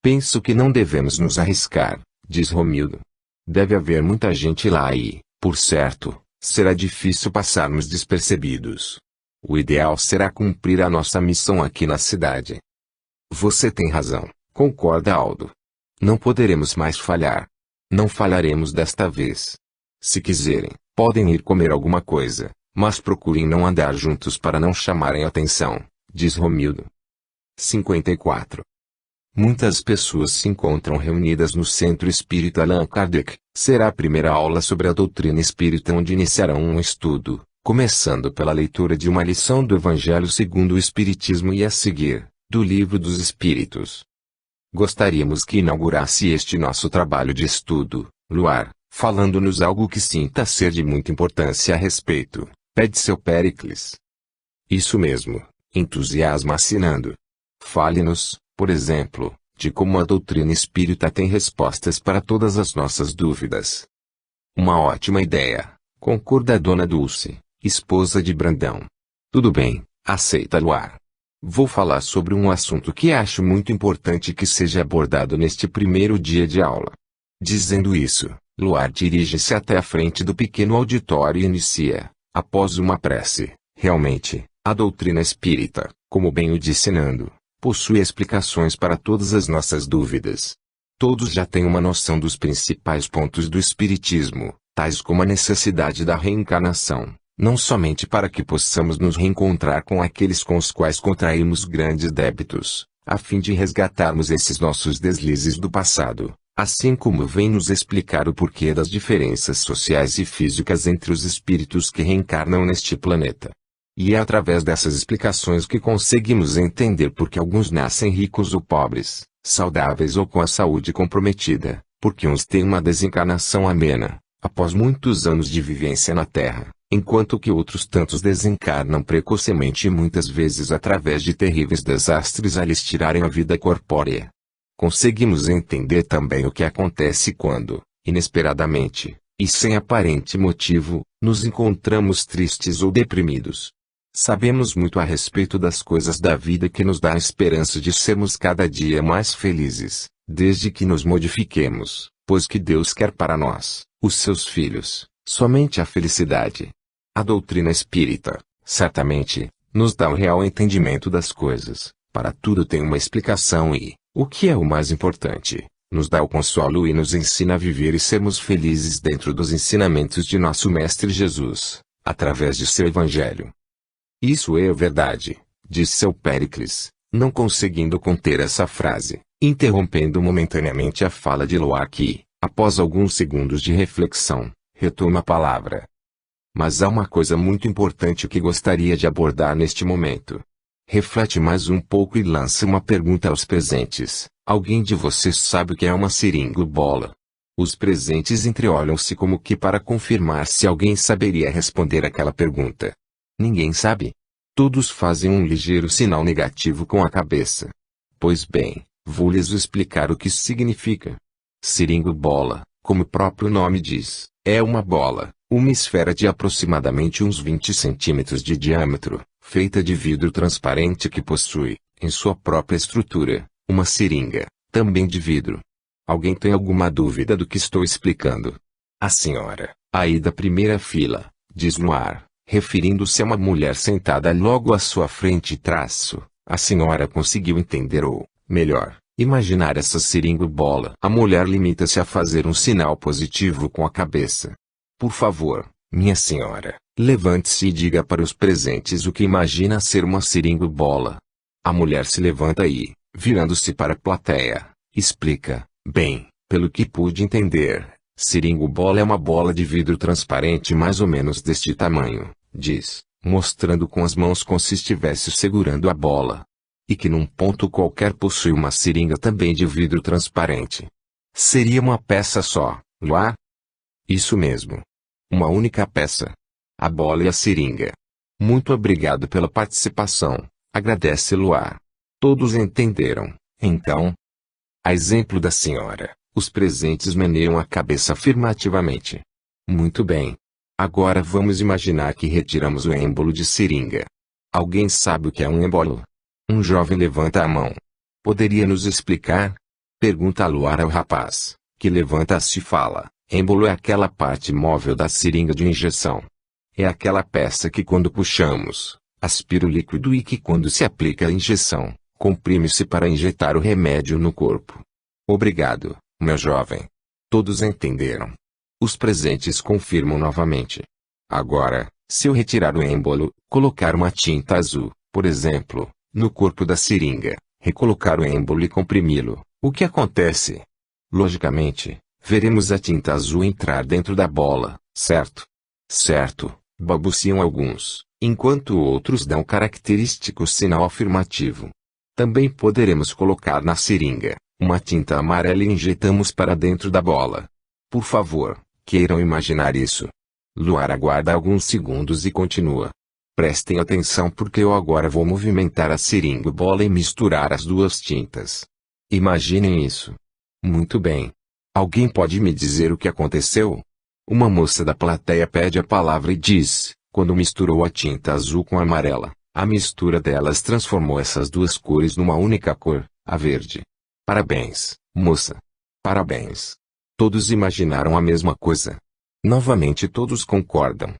Penso que não devemos nos arriscar, diz Romildo. Deve haver muita gente lá e, por certo, será difícil passarmos despercebidos. O ideal será cumprir a nossa missão aqui na cidade. Você tem razão, concorda Aldo. Não poderemos mais falhar. Não falharemos desta vez. Se quiserem, podem ir comer alguma coisa. Mas procurem não andar juntos para não chamarem atenção, diz Romildo. 54. Muitas pessoas se encontram reunidas no Centro Espírita Allan Kardec. Será a primeira aula sobre a doutrina espírita onde iniciarão um estudo, começando pela leitura de uma lição do Evangelho segundo o Espiritismo e a seguir, do Livro dos Espíritos. Gostaríamos que inaugurasse este nosso trabalho de estudo, Luar, falando-nos algo que sinta ser de muita importância a respeito. Pede seu Péricles. Isso mesmo, entusiasma assinando. Fale-nos, por exemplo, de como a doutrina espírita tem respostas para todas as nossas dúvidas. Uma ótima ideia, concorda a Dona Dulce, esposa de Brandão. Tudo bem, aceita Luar. Vou falar sobre um assunto que acho muito importante que seja abordado neste primeiro dia de aula. Dizendo isso, Luar dirige-se até a frente do pequeno auditório e inicia, após uma prece. Realmente, a doutrina espírita, como bem o disse Nando, possui explicações para todas as nossas dúvidas. Todos já têm uma noção dos principais pontos do espiritismo, tais como a necessidade da reencarnação, não somente para que possamos nos reencontrar com aqueles com os quais contraímos grandes débitos, a fim de resgatarmos esses nossos deslizes do passado, assim como vem nos explicar o porquê das diferenças sociais e físicas entre os espíritos que reencarnam neste planeta. E é através dessas explicações que conseguimos entender por que alguns nascem ricos ou pobres, saudáveis ou com a saúde comprometida, porque uns têm uma desencarnação amena, após muitos anos de vivência na Terra, enquanto que outros tantos desencarnam precocemente e muitas vezes através de terríveis desastres a lhes tirarem a vida corpórea. Conseguimos entender também o que acontece quando, inesperadamente, e sem aparente motivo, nos encontramos tristes ou deprimidos. Sabemos muito a respeito das coisas da vida que nos dá a esperança de sermos cada dia mais felizes, desde que nos modifiquemos, pois que Deus quer para nós, os seus filhos, somente a felicidade. A doutrina espírita, certamente, nos dá o real entendimento das coisas, para tudo tem uma explicação e, o que é o mais importante, nos dá o consolo e nos ensina a viver e sermos felizes dentro dos ensinamentos de nosso Mestre Jesus, através de seu Evangelho. Isso é verdade, disse seu Péricles, não conseguindo conter essa frase, interrompendo momentaneamente a fala de Luar que, após alguns segundos de reflexão, retoma a palavra. Mas há uma coisa muito importante que gostaria de abordar neste momento. Reflete mais um pouco e lança uma pergunta aos presentes. Alguém de vocês sabe o que é uma seringobola? Os presentes entreolham-se como que para confirmar se alguém saberia responder aquela pergunta. Ninguém sabe. Todos fazem um ligeiro sinal negativo com a cabeça. Pois bem, vou lhes explicar o que isso significa. Seringobola, como o próprio nome diz, é uma bola, uma esfera de aproximadamente uns 20 centímetros de diâmetro, feita de vidro transparente que possui, em sua própria estrutura, uma seringa, também de vidro. Alguém tem alguma dúvida do que estou explicando? A senhora, aí da primeira fila, diz Luar, referindo-se a uma mulher sentada logo à sua frente traço, a senhora conseguiu entender ou, melhor, imaginar essa seringobola. A mulher limita-se a fazer um sinal positivo com a cabeça. Por favor, minha senhora, levante-se e diga para os presentes o que imagina ser uma seringobola. A mulher se levanta e, virando-se para a plateia, explica, bem, pelo que pude entender, seringobola é uma bola de vidro transparente mais ou menos deste tamanho, diz, mostrando com as mãos como se estivesse segurando a bola. E que num ponto qualquer possui uma seringa também de vidro transparente. Seria uma peça só, Luar? Isso mesmo. Uma única peça. A bola e a seringa. Muito obrigado pela participação, agradece Luar. Todos entenderam, então? A exemplo da senhora, os presentes meneiam a cabeça afirmativamente. Muito bem. Agora vamos imaginar que retiramos o êmbolo de seringa. Alguém sabe o que é um êmbolo? Um jovem levanta a mão. Poderia nos explicar? Pergunta Luar ao rapaz, que levanta-se e fala. Êmbolo é aquela parte móvel da seringa de injeção. É aquela peça que quando puxamos, aspira o líquido e que quando se aplica a injeção, comprime-se para injetar o remédio no corpo. Obrigado, meu jovem. Todos entenderam. Os presentes confirmam novamente. Agora, se eu retirar o êmbolo, colocar uma tinta azul, por exemplo, no corpo da seringa, recolocar o êmbolo e comprimi-lo, o que acontece? Logicamente, veremos a tinta azul entrar dentro da bola, certo? Certo, balbuciam alguns, enquanto outros dão característico sinal afirmativo. Também poderemos colocar na seringa uma tinta amarela e injetamos para dentro da bola. Por favor, queiram imaginar isso. Luar aguarda alguns segundos e continua. Prestem atenção porque eu agora vou movimentar a seringobola e misturar as duas tintas. Imaginem isso. Muito bem. Alguém pode me dizer o que aconteceu? Uma moça da plateia pede a palavra e diz, quando misturou a tinta azul com a amarela, a mistura delas transformou essas duas cores numa única cor, a verde. Parabéns, moça. Parabéns. Todos imaginaram a mesma coisa. Novamente todos concordam.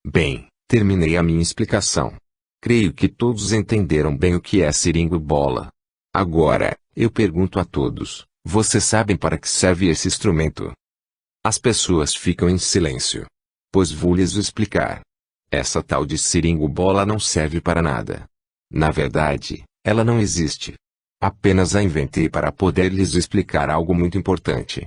Bem, terminei a minha explicação. Creio que todos entenderam bem o que é seringa-bola. Agora, eu pergunto a todos, vocês sabem para que serve esse instrumento? As pessoas ficam em silêncio. Pois vou lhes explicar. Essa tal de seringa-bola não serve para nada. Na verdade, ela não existe. Apenas a inventei para poder lhes explicar algo muito importante.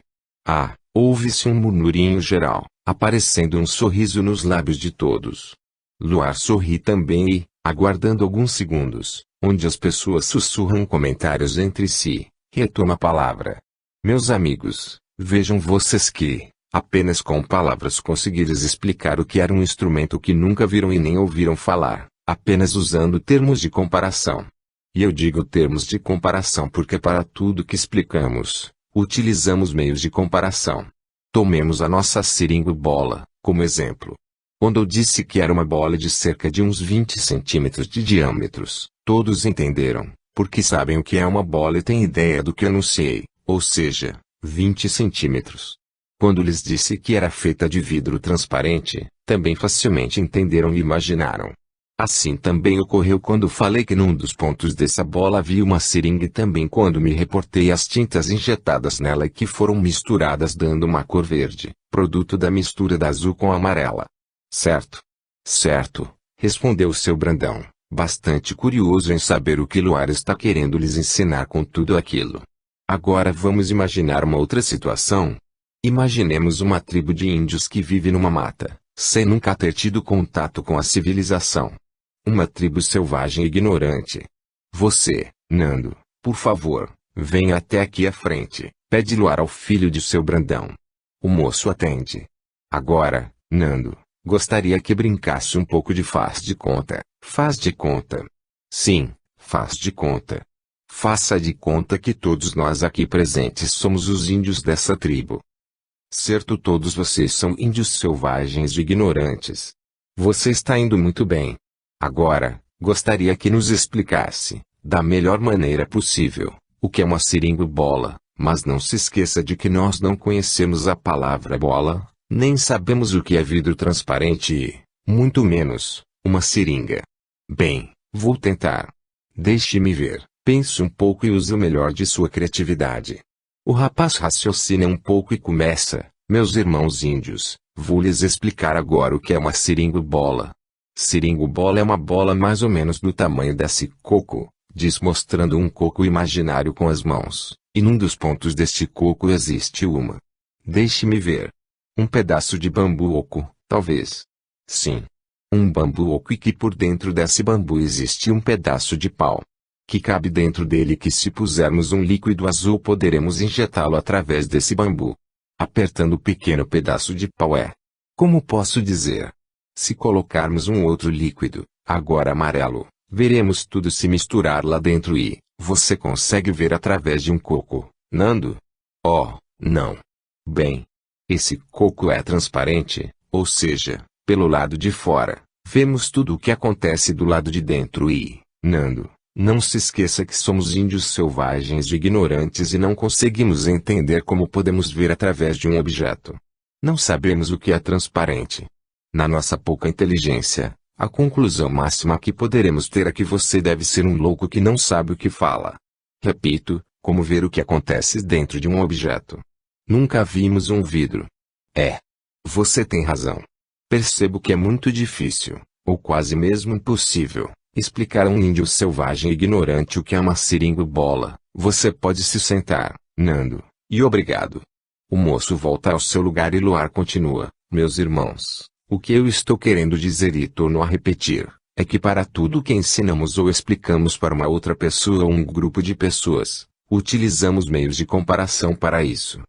Houve-se um murmurinho geral, aparecendo um sorriso nos lábios de todos. Luar sorri também e, aguardando alguns segundos, onde as pessoas sussurram comentários entre si, retoma a palavra. Meus amigos, vejam vocês que, apenas com palavras conseguires explicar o que era um instrumento que nunca viram e nem ouviram falar, apenas usando termos de comparação. E eu digo termos de comparação porque para tudo que explicamos, utilizamos meios de comparação. Tomemos a nossa seringa-bola, como exemplo. Quando eu disse que era uma bola de cerca de uns 20 centímetros de diâmetro, todos entenderam, porque sabem o que é uma bola e têm ideia do que anunciei, ou seja, 20 centímetros. Quando lhes disse que era feita de vidro transparente, também facilmente entenderam e imaginaram. Assim também ocorreu quando falei que num dos pontos dessa bola havia uma seringa e também quando me reportei às tintas injetadas nela e que foram misturadas dando uma cor verde, produto da mistura da azul com a amarela. Certo? Certo, respondeu o seu Brandão, bastante curioso em saber o que Luar está querendo lhes ensinar com tudo aquilo. Agora vamos imaginar uma outra situação. Imaginemos uma tribo de índios que vive numa mata, sem nunca ter tido contato com a civilização. Uma tribo selvagem e ignorante. Você, Nando, por favor, venha até aqui à frente, pede Luar ao filho de seu Brandão. O moço atende. Agora, Nando, gostaria que brincasse um pouco de faz de conta. Faz de conta. Sim, faz de conta. Faça de conta que todos nós aqui presentes somos os índios dessa tribo. Certo, todos vocês são índios selvagens e ignorantes. Você está indo muito bem. Agora, gostaria que nos explicasse, da melhor maneira possível, o que é uma seringa-bola, mas não se esqueça de que nós não conhecemos a palavra bola, nem sabemos o que é vidro transparente e, muito menos, uma seringa. Bem, vou tentar. Deixe-me ver, pense um pouco e use o melhor de sua criatividade. O rapaz raciocina um pouco e começa, meus irmãos índios, vou lhes explicar agora o que é uma seringa-bola. Seringa-bola é uma bola mais ou menos do tamanho desse coco, diz mostrando um coco imaginário com as mãos, e num dos pontos deste coco existe uma. Deixe-me ver. Um pedaço de bambu oco, talvez. Sim. Um bambu oco e que por dentro desse bambu existe um pedaço de pau. Que cabe dentro dele que se pusermos um líquido azul poderemos injetá-lo através desse bambu. Apertando o pequeno pedaço de pau como posso dizer? Se colocarmos um outro líquido, agora amarelo, veremos tudo se misturar lá dentro e, você consegue ver através de um coco, Nando? Oh, não. Bem, esse coco é transparente, ou seja, pelo lado de fora, vemos tudo o que acontece do lado de dentro e, Nando, não se esqueça que somos índios selvagens e ignorantes e não conseguimos entender como podemos ver através de um objeto. Não sabemos o que é transparente. Na nossa pouca inteligência, a conclusão máxima que poderemos ter é que você deve ser um louco que não sabe o que fala. Repito, como ver o que acontece dentro de um objeto. Nunca vimos um vidro. Você tem razão. Percebo que é muito difícil, ou quase mesmo impossível, explicar a um índio selvagem e ignorante o que é uma seringa-bola. Você pode se sentar, Nando, e obrigado. O moço volta ao seu lugar e Luar continua, meus irmãos. O que eu estou querendo dizer e torno a repetir, é que para tudo que ensinamos ou explicamos para uma outra pessoa ou um grupo de pessoas, utilizamos meios de comparação para isso.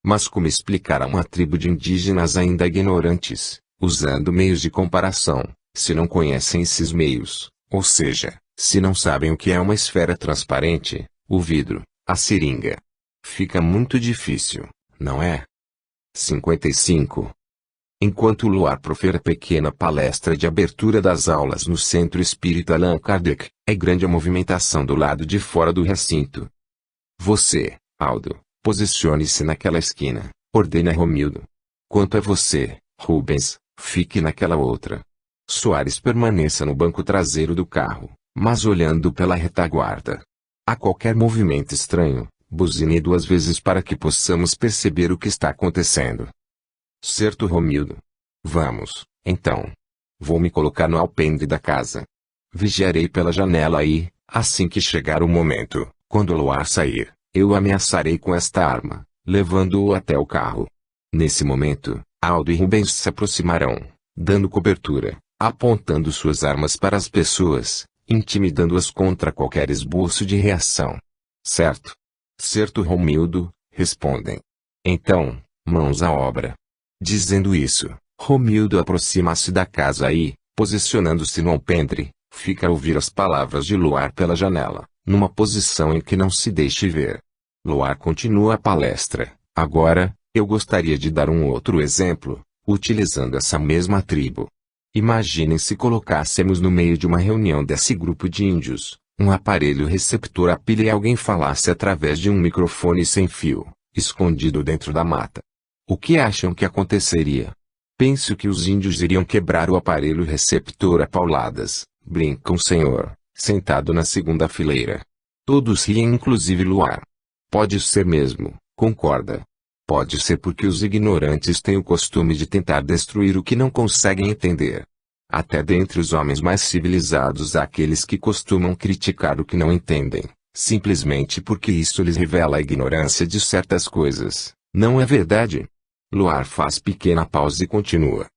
Mas como explicar a uma tribo de indígenas ainda ignorantes, usando meios de comparação, se não conhecem esses meios, ou seja, se não sabem o que é uma esfera transparente, o vidro, a seringa? Fica muito difícil, não é? 55. Enquanto Luar profere a pequena palestra de abertura das aulas no Centro Espírita Allan Kardec, é grande a movimentação do lado de fora do recinto. Você, Aldo, posicione-se naquela esquina, ordena Romildo. Quanto a você, Rubens, fique naquela outra. Soares permaneça no banco traseiro do carro, mas olhando pela retaguarda. A qualquer movimento estranho, buzine 2 vezes para que possamos perceber o que está acontecendo. Certo, Romildo. Vamos, então. Vou me colocar no alpendre da casa. Vigiarei pela janela e, assim que chegar o momento, quando Luar sair, eu o ameaçarei com esta arma, levando-o até o carro. Nesse momento, Aldo e Rubens se aproximarão, dando cobertura, apontando suas armas para as pessoas, intimidando-as contra qualquer esboço de reação. Certo? Certo, Romildo, respondem. Então, mãos à obra. Dizendo isso, Romildo aproxima-se da casa e, posicionando-se no alpendre, fica a ouvir as palavras de Luar pela janela, numa posição em que não se deixe ver. Luar continua a palestra. Agora, eu gostaria de dar um outro exemplo, utilizando essa mesma tribo. Imaginem se colocássemos no meio de uma reunião desse grupo de índios, um aparelho receptor a pilha e alguém falasse através de um microfone sem fio, escondido dentro da mata. O que acham que aconteceria? Penso que os índios iriam quebrar o aparelho receptor a pauladas, brinca um senhor, sentado na segunda fileira. Todos riem, inclusive Luar. Pode ser mesmo, concorda. Pode ser porque os ignorantes têm o costume de tentar destruir o que não conseguem entender. Até dentre os homens mais civilizados há aqueles que costumam criticar o que não entendem, simplesmente porque isso lhes revela a ignorância de certas coisas, não é verdade? Luar faz pequena pausa e continua.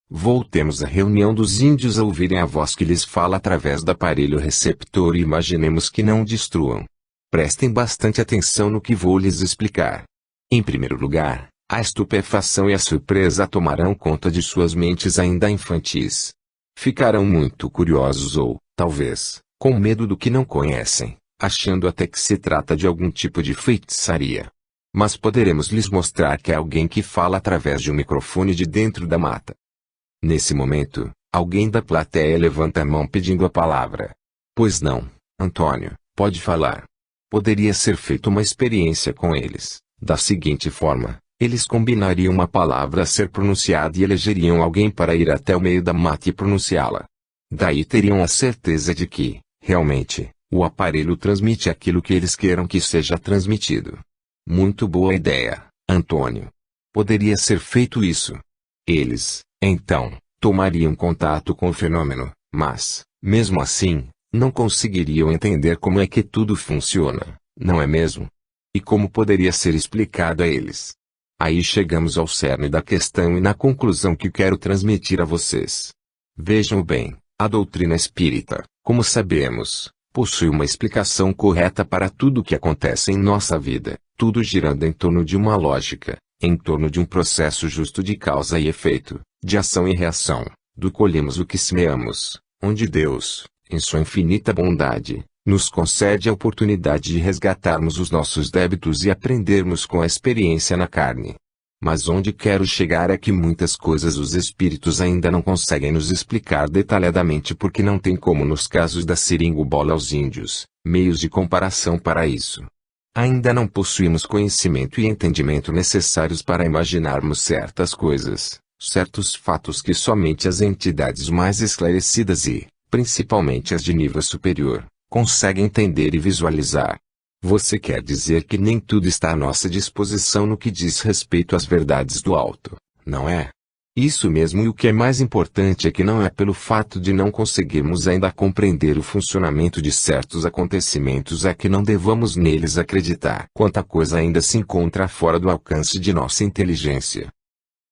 Voltemos à reunião dos índios a ouvirem a voz que lhes fala através do aparelho receptor e imaginemos que não o destruam. Prestem bastante atenção no que vou lhes explicar. Em primeiro lugar, a estupefação e a surpresa tomarão conta de suas mentes ainda infantis. Ficarão muito curiosos ou, talvez, com medo do que não conhecem, achando até que se trata de algum tipo de feitiçaria. Mas poderemos lhes mostrar que é alguém que fala através de um microfone de dentro da mata. Nesse momento, alguém da plateia levanta a mão pedindo a palavra. Pois não, Antônio, pode falar. Poderia ser feita uma experiência com eles. Da seguinte forma, eles combinariam uma palavra a ser pronunciada e elegeriam alguém para ir até o meio da mata e pronunciá-la. Daí teriam a certeza de que, realmente, o aparelho transmite aquilo que eles queiram que seja transmitido. Muito boa ideia, Antônio. Poderia ser feito isso. Eles, então, tomariam contato com o fenômeno, mas, mesmo assim, não conseguiriam entender como é que tudo funciona, não é mesmo? E como poderia ser explicado a eles? Aí chegamos ao cerne da questão e na conclusão que quero transmitir a vocês. Vejam bem, a doutrina espírita, como sabemos, possui uma explicação correta para tudo o que acontece em nossa vida, tudo girando em torno de uma lógica, em torno de um processo justo de causa e efeito, de ação e reação, do colhemos o que semeamos, onde Deus, em sua infinita bondade, nos concede a oportunidade de resgatarmos os nossos débitos e aprendermos com a experiência na carne. Mas onde quero chegar é que muitas coisas os espíritos ainda não conseguem nos explicar detalhadamente porque não tem como nos casos da seringobola aos índios, meios de comparação para isso. Ainda não possuímos conhecimento e entendimento necessários para imaginarmos certas coisas, certos fatos que somente as entidades mais esclarecidas e, principalmente as de nível superior, consegue entender e visualizar. Você quer dizer que nem tudo está à nossa disposição no que diz respeito às verdades do alto, não é? Isso mesmo, e o que é mais importante é que não é pelo fato de não conseguirmos ainda compreender o funcionamento de certos acontecimentos é que não devamos neles acreditar. Quanta coisa ainda se encontra fora do alcance de nossa inteligência.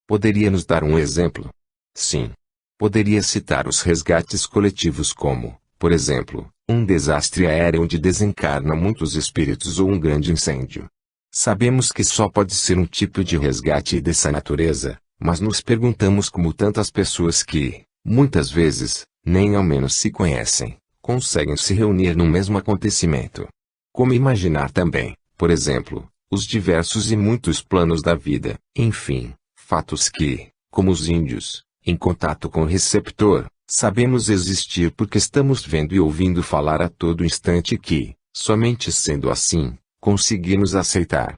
Poderia nos dar um exemplo? Sim. Poderia citar os resgates coletivos como, por exemplo, um desastre aéreo onde desencarnam muitos espíritos ou um grande incêndio. Sabemos que só pode ser um tipo de resgate dessa natureza, mas nos perguntamos como tantas pessoas que, muitas vezes, nem ao menos se conhecem, conseguem se reunir num mesmo acontecimento. Como imaginar também, por exemplo, os diversos e muitos planos da vida, enfim, fatos que, como os índios, em contato com o receptor, sabemos existir porque estamos vendo e ouvindo falar a todo instante que, somente sendo assim, conseguimos aceitar.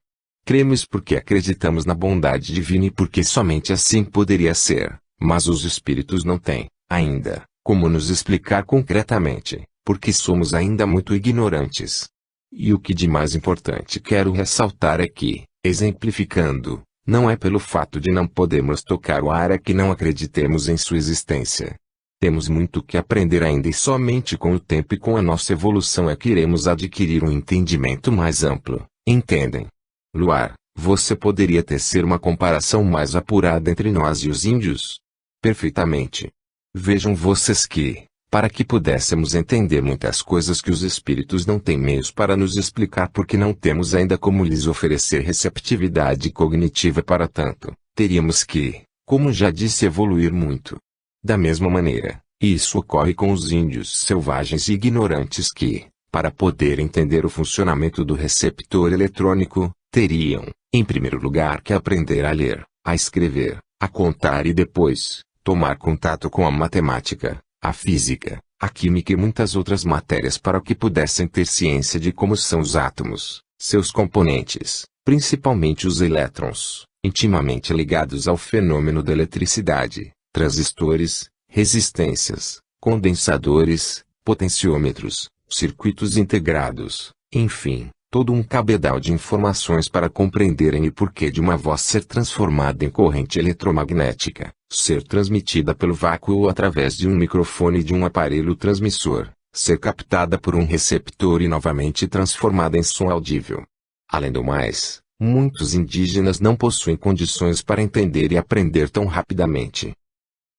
Cremos porque acreditamos na bondade divina e porque somente assim poderia ser, mas os espíritos não têm, ainda, como nos explicar concretamente, porque somos ainda muito ignorantes. E o que de mais importante quero ressaltar é que, exemplificando, não é pelo fato de não podermos tocar o ar é que não acreditemos em sua existência. Temos muito que aprender ainda e somente com o tempo e com a nossa evolução é que iremos adquirir um entendimento mais amplo, entendem? Luar, você poderia tecer uma comparação mais apurada entre nós e os índios? Perfeitamente. Vejam vocês que, para que pudéssemos entender muitas coisas que os espíritos não têm meios para nos explicar porque não temos ainda como lhes oferecer receptividade cognitiva para tanto, teríamos que, como já disse, evoluir muito. Da mesma maneira, isso ocorre com os índios selvagens e ignorantes que, para poder entender o funcionamento do receptor eletrônico, teriam, em primeiro lugar, que aprender a ler, a escrever, a contar e depois, tomar contato com a matemática, a física, a química e muitas outras matérias para que pudessem ter ciência de como são os átomos, seus componentes, principalmente os elétrons, intimamente ligados ao fenômeno da eletricidade, transistores, resistências, condensadores, potenciômetros, circuitos integrados, enfim, todo um cabedal de informações para compreenderem o porquê de uma voz ser transformada em corrente eletromagnética, ser transmitida pelo vácuo ou através de um microfone de um aparelho transmissor, ser captada por um receptor e novamente transformada em som audível. Além do mais, muitos indígenas não possuem condições para entender e aprender tão rapidamente.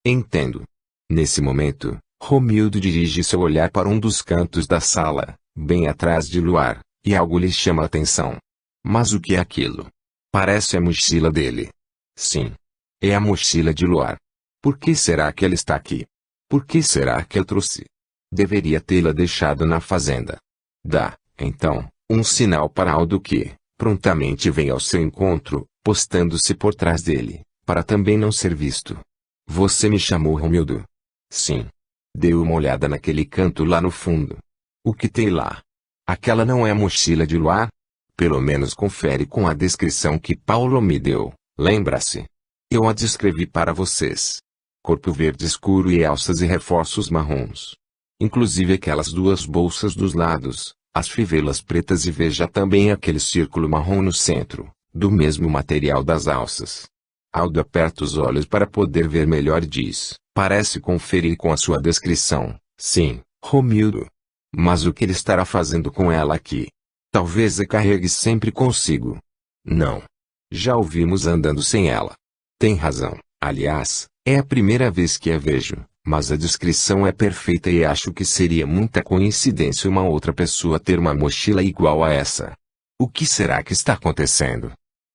Entendo. Nesse momento, Romildo dirige seu olhar para um dos cantos da sala, bem atrás de Luar, e algo lhe chama a atenção. Mas o que é aquilo? Parece a mochila dele. Sim. É a mochila de Luar. Por que será que ela está aqui? Por que será que eu trouxe? Deveria tê-la deixado na fazenda. Dá, então, um sinal para Aldo que, prontamente vem ao seu encontro, postando-se por trás dele, para também não ser visto. Você me chamou, Romildo? Sim. Deu uma olhada naquele canto lá no fundo. O que tem lá? Aquela não é a mochila de Luar? Pelo menos confere com a descrição que Paulo me deu, lembra-se? Eu a descrevi para vocês. Corpo verde escuro e alças e reforços marrons. Inclusive aquelas duas bolsas dos lados, as fivelas pretas e veja também aquele círculo marrom no centro, do mesmo material das alças. Aldo aperta os olhos para poder ver melhor e diz, parece conferir com a sua descrição, sim, Romildo. Mas o que ele estará fazendo com ela aqui? Talvez a carregue sempre consigo. Não. Já o vimos andando sem ela. Tem razão, aliás, é a primeira vez que a vejo, mas a descrição é perfeita e acho que seria muita coincidência uma outra pessoa ter uma mochila igual a essa. O que será que está acontecendo?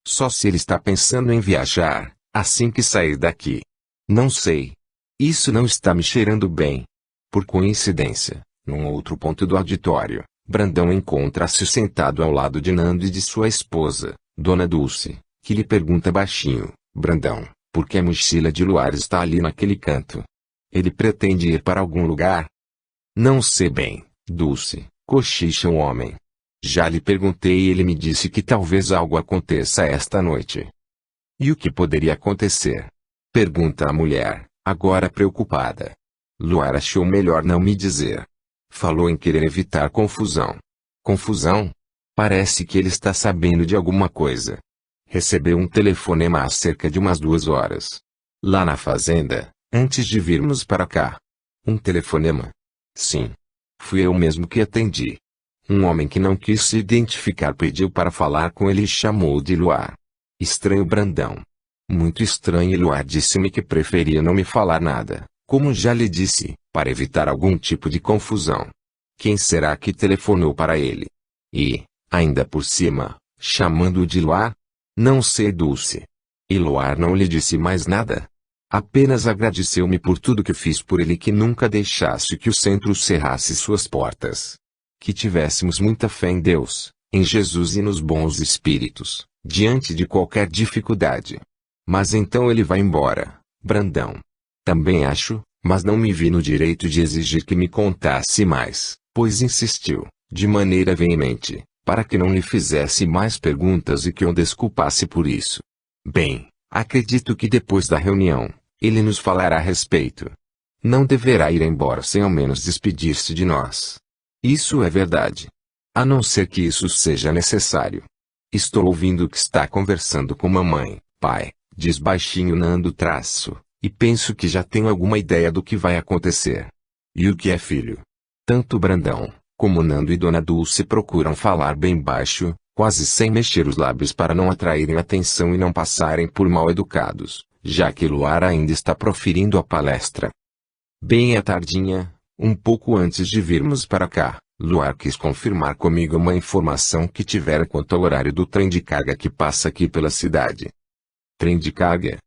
Só se ele está pensando em viajar, assim que sair daqui. Não sei. Isso não está me cheirando bem. Por coincidência, num outro ponto do auditório, Brandão encontra-se sentado ao lado de Nando e de sua esposa, Dona Dulce, que lhe pergunta baixinho, Brandão, por que a mochila de Luar está ali naquele canto? Ele pretende ir para algum lugar? Não sei bem, Dulce, cochicha o homem. Já lhe perguntei e ele me disse que talvez algo aconteça esta noite. E o que poderia acontecer? Pergunta a mulher, agora preocupada. Luar achou melhor não me dizer. Falou em querer evitar confusão. Confusão? Parece que ele está sabendo de alguma coisa. Recebeu um telefonema há cerca de umas 2 horas. Lá na fazenda, antes de virmos para cá. Um telefonema? Sim. Fui eu mesmo que atendi. Um homem que não quis se identificar pediu para falar com ele e chamou de Luar. Estranho, Brandão. Muito estranho, e Luar disse-me que preferia não me falar nada, como já lhe disse, para evitar algum tipo de confusão. Quem será que telefonou para ele? E, ainda por cima, chamando-o de Luar? Não sei, Dulce. E Luar não lhe disse mais nada? Apenas agradeceu-me por tudo que fiz por ele e que nunca deixasse que o centro cerrasse suas portas. Que tivéssemos muita fé em Deus, em Jesus e nos bons espíritos, diante de qualquer dificuldade. Mas então ele vai embora, Brandão. Também acho, mas não me vi no direito de exigir que me contasse mais, pois insistiu, de maneira veemente, para que não lhe fizesse mais perguntas e que o desculpasse por isso. Bem, acredito que depois da reunião, ele nos falará a respeito. Não deverá ir embora sem ao menos despedir-se de nós. Isso é verdade. A não ser que isso seja necessário. Estou ouvindo que está conversando com mamãe, pai, diz baixinho Nando traço, e penso que já tenho alguma ideia do que vai acontecer. E o que é filho? Tanto Brandão, como Nando e Dona Dulce procuram falar bem baixo, quase sem mexer os lábios para não atraírem atenção e não passarem por mal educados, já que Luar ainda está proferindo a palestra. Bem à tardinha, um pouco antes de virmos para cá, Luar quis confirmar comigo uma informação que tivera quanto ao horário do trem de carga que passa aqui pela cidade. Trem de carga?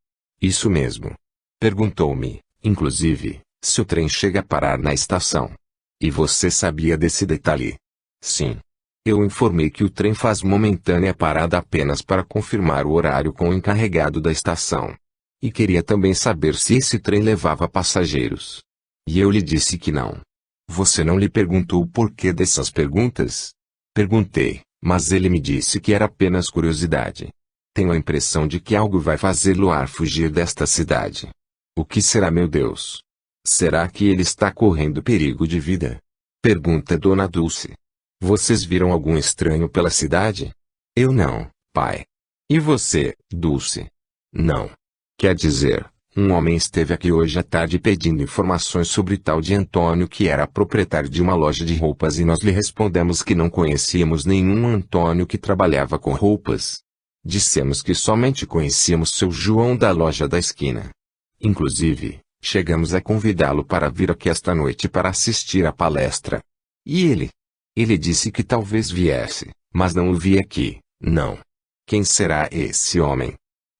Isso mesmo. Perguntou-me, inclusive, se o trem chega a parar na estação. E você sabia desse detalhe? Sim. Eu informei que o trem faz momentânea parada apenas para confirmar o horário com o encarregado da estação. E queria também saber se esse trem levava passageiros. E eu lhe disse que não. Você não lhe perguntou o porquê dessas perguntas? Perguntei, mas ele me disse que era apenas curiosidade. Tenho a impressão de que algo vai fazer Luar fugir desta cidade. O que será, meu Deus? Será que ele está correndo perigo de vida? Pergunta Dona Dulce. Vocês viram algum estranho pela cidade? Eu não, pai. E você, Dulce? Não. Quer dizer, um homem esteve aqui hoje à tarde pedindo informações sobre tal de Antônio que era proprietário de uma loja de roupas e nós lhe respondemos que não conhecíamos nenhum Antônio que trabalhava com roupas. Dissemos que somente conhecíamos seu João da loja da esquina. Inclusive, chegamos a convidá-lo para vir aqui esta noite para assistir à palestra. E ele? Ele disse que talvez viesse, mas não o vi aqui, não. Quem será esse homem?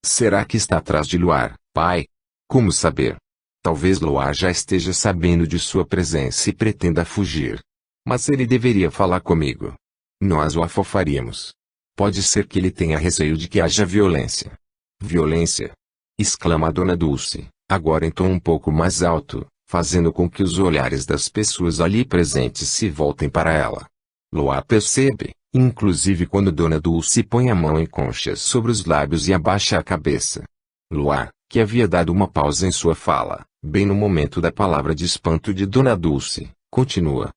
Será que está atrás de Luar, pai? Como saber? Talvez Luar já esteja sabendo de sua presença e pretenda fugir. Mas ele deveria falar comigo. Nós o afofaríamos. Pode ser que ele tenha receio de que haja violência. Violência? Exclama a Dona Dulce, agora em tom um pouco mais alto, fazendo com que os olhares das pessoas ali presentes se voltem para ela. Luar percebe, inclusive quando Dona Dulce põe a mão em conchas sobre os lábios e abaixa a cabeça. Luar, que havia dado uma pausa em sua fala, bem no momento da palavra de espanto de Dona Dulce, continua.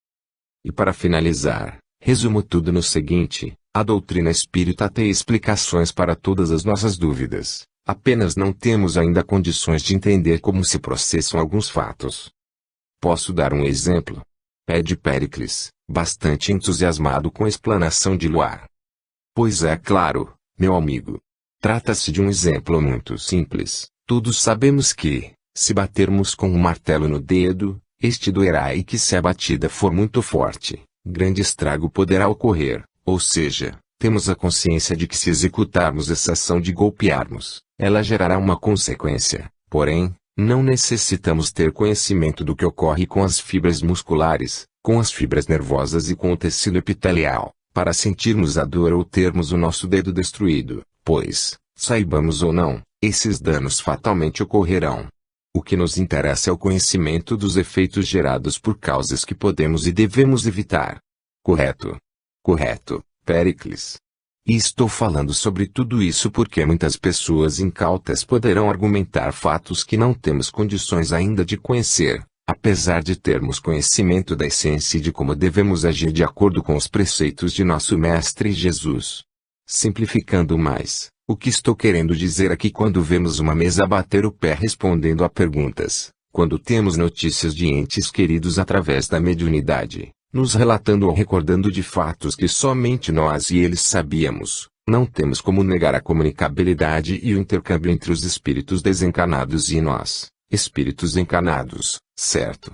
E para finalizar, resumo tudo no seguinte: a doutrina espírita tem explicações para todas as nossas dúvidas. Apenas não temos ainda condições de entender como se processam alguns fatos. Posso dar um exemplo? Pede Péricles, bastante entusiasmado com a explanação de Luar. Pois é, claro, meu amigo. Trata-se de um exemplo muito simples. Todos sabemos que, se batermos com um martelo no dedo, este doerá e que se a batida for muito forte, grande estrago poderá ocorrer, ou seja, temos a consciência de que se executarmos essa ação de golpearmos, ela gerará uma consequência, porém, não necessitamos ter conhecimento do que ocorre com as fibras musculares, com as fibras nervosas e com o tecido epitelial, para sentirmos a dor ou termos o nosso dedo destruído, pois, saibamos ou não, esses danos fatalmente ocorrerão. O que nos interessa é o conhecimento dos efeitos gerados por causas que podemos e devemos evitar. Correto? Correto, Péricles. E estou falando sobre tudo isso porque muitas pessoas incautas poderão argumentar fatos que não temos condições ainda de conhecer, apesar de termos conhecimento da essência e de como devemos agir de acordo com os preceitos de nosso Mestre Jesus. Simplificando mais, o que estou querendo dizer aqui quando vemos uma mesa bater o pé respondendo a perguntas, quando temos notícias de entes queridos através da mediunidade, nos relatando ou recordando de fatos que somente nós e eles sabíamos, não temos como negar a comunicabilidade e o intercâmbio entre os espíritos desencarnados e nós, espíritos encarnados, certo?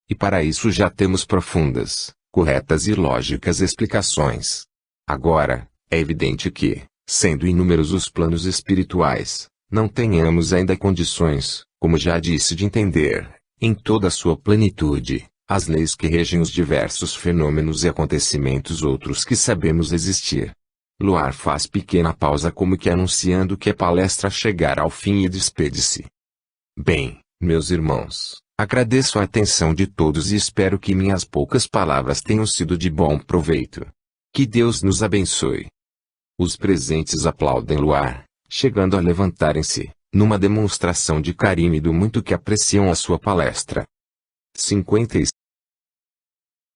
E para isso já temos profundas, corretas e lógicas explicações. Agora, é evidente que, sendo inúmeros os planos espirituais, não tenhamos ainda condições, como já disse, de entender, em toda a sua plenitude, as leis que regem os diversos fenômenos e acontecimentos outros que sabemos existir. Luar faz pequena pausa como que anunciando que a palestra chegará ao fim e despede-se. Bem, meus irmãos, agradeço a atenção de todos e espero que minhas poucas palavras tenham sido de bom proveito. Que Deus nos abençoe. Os presentes aplaudem Luar, chegando a levantarem-se, numa demonstração de carinho e do muito que apreciam a sua palestra. 56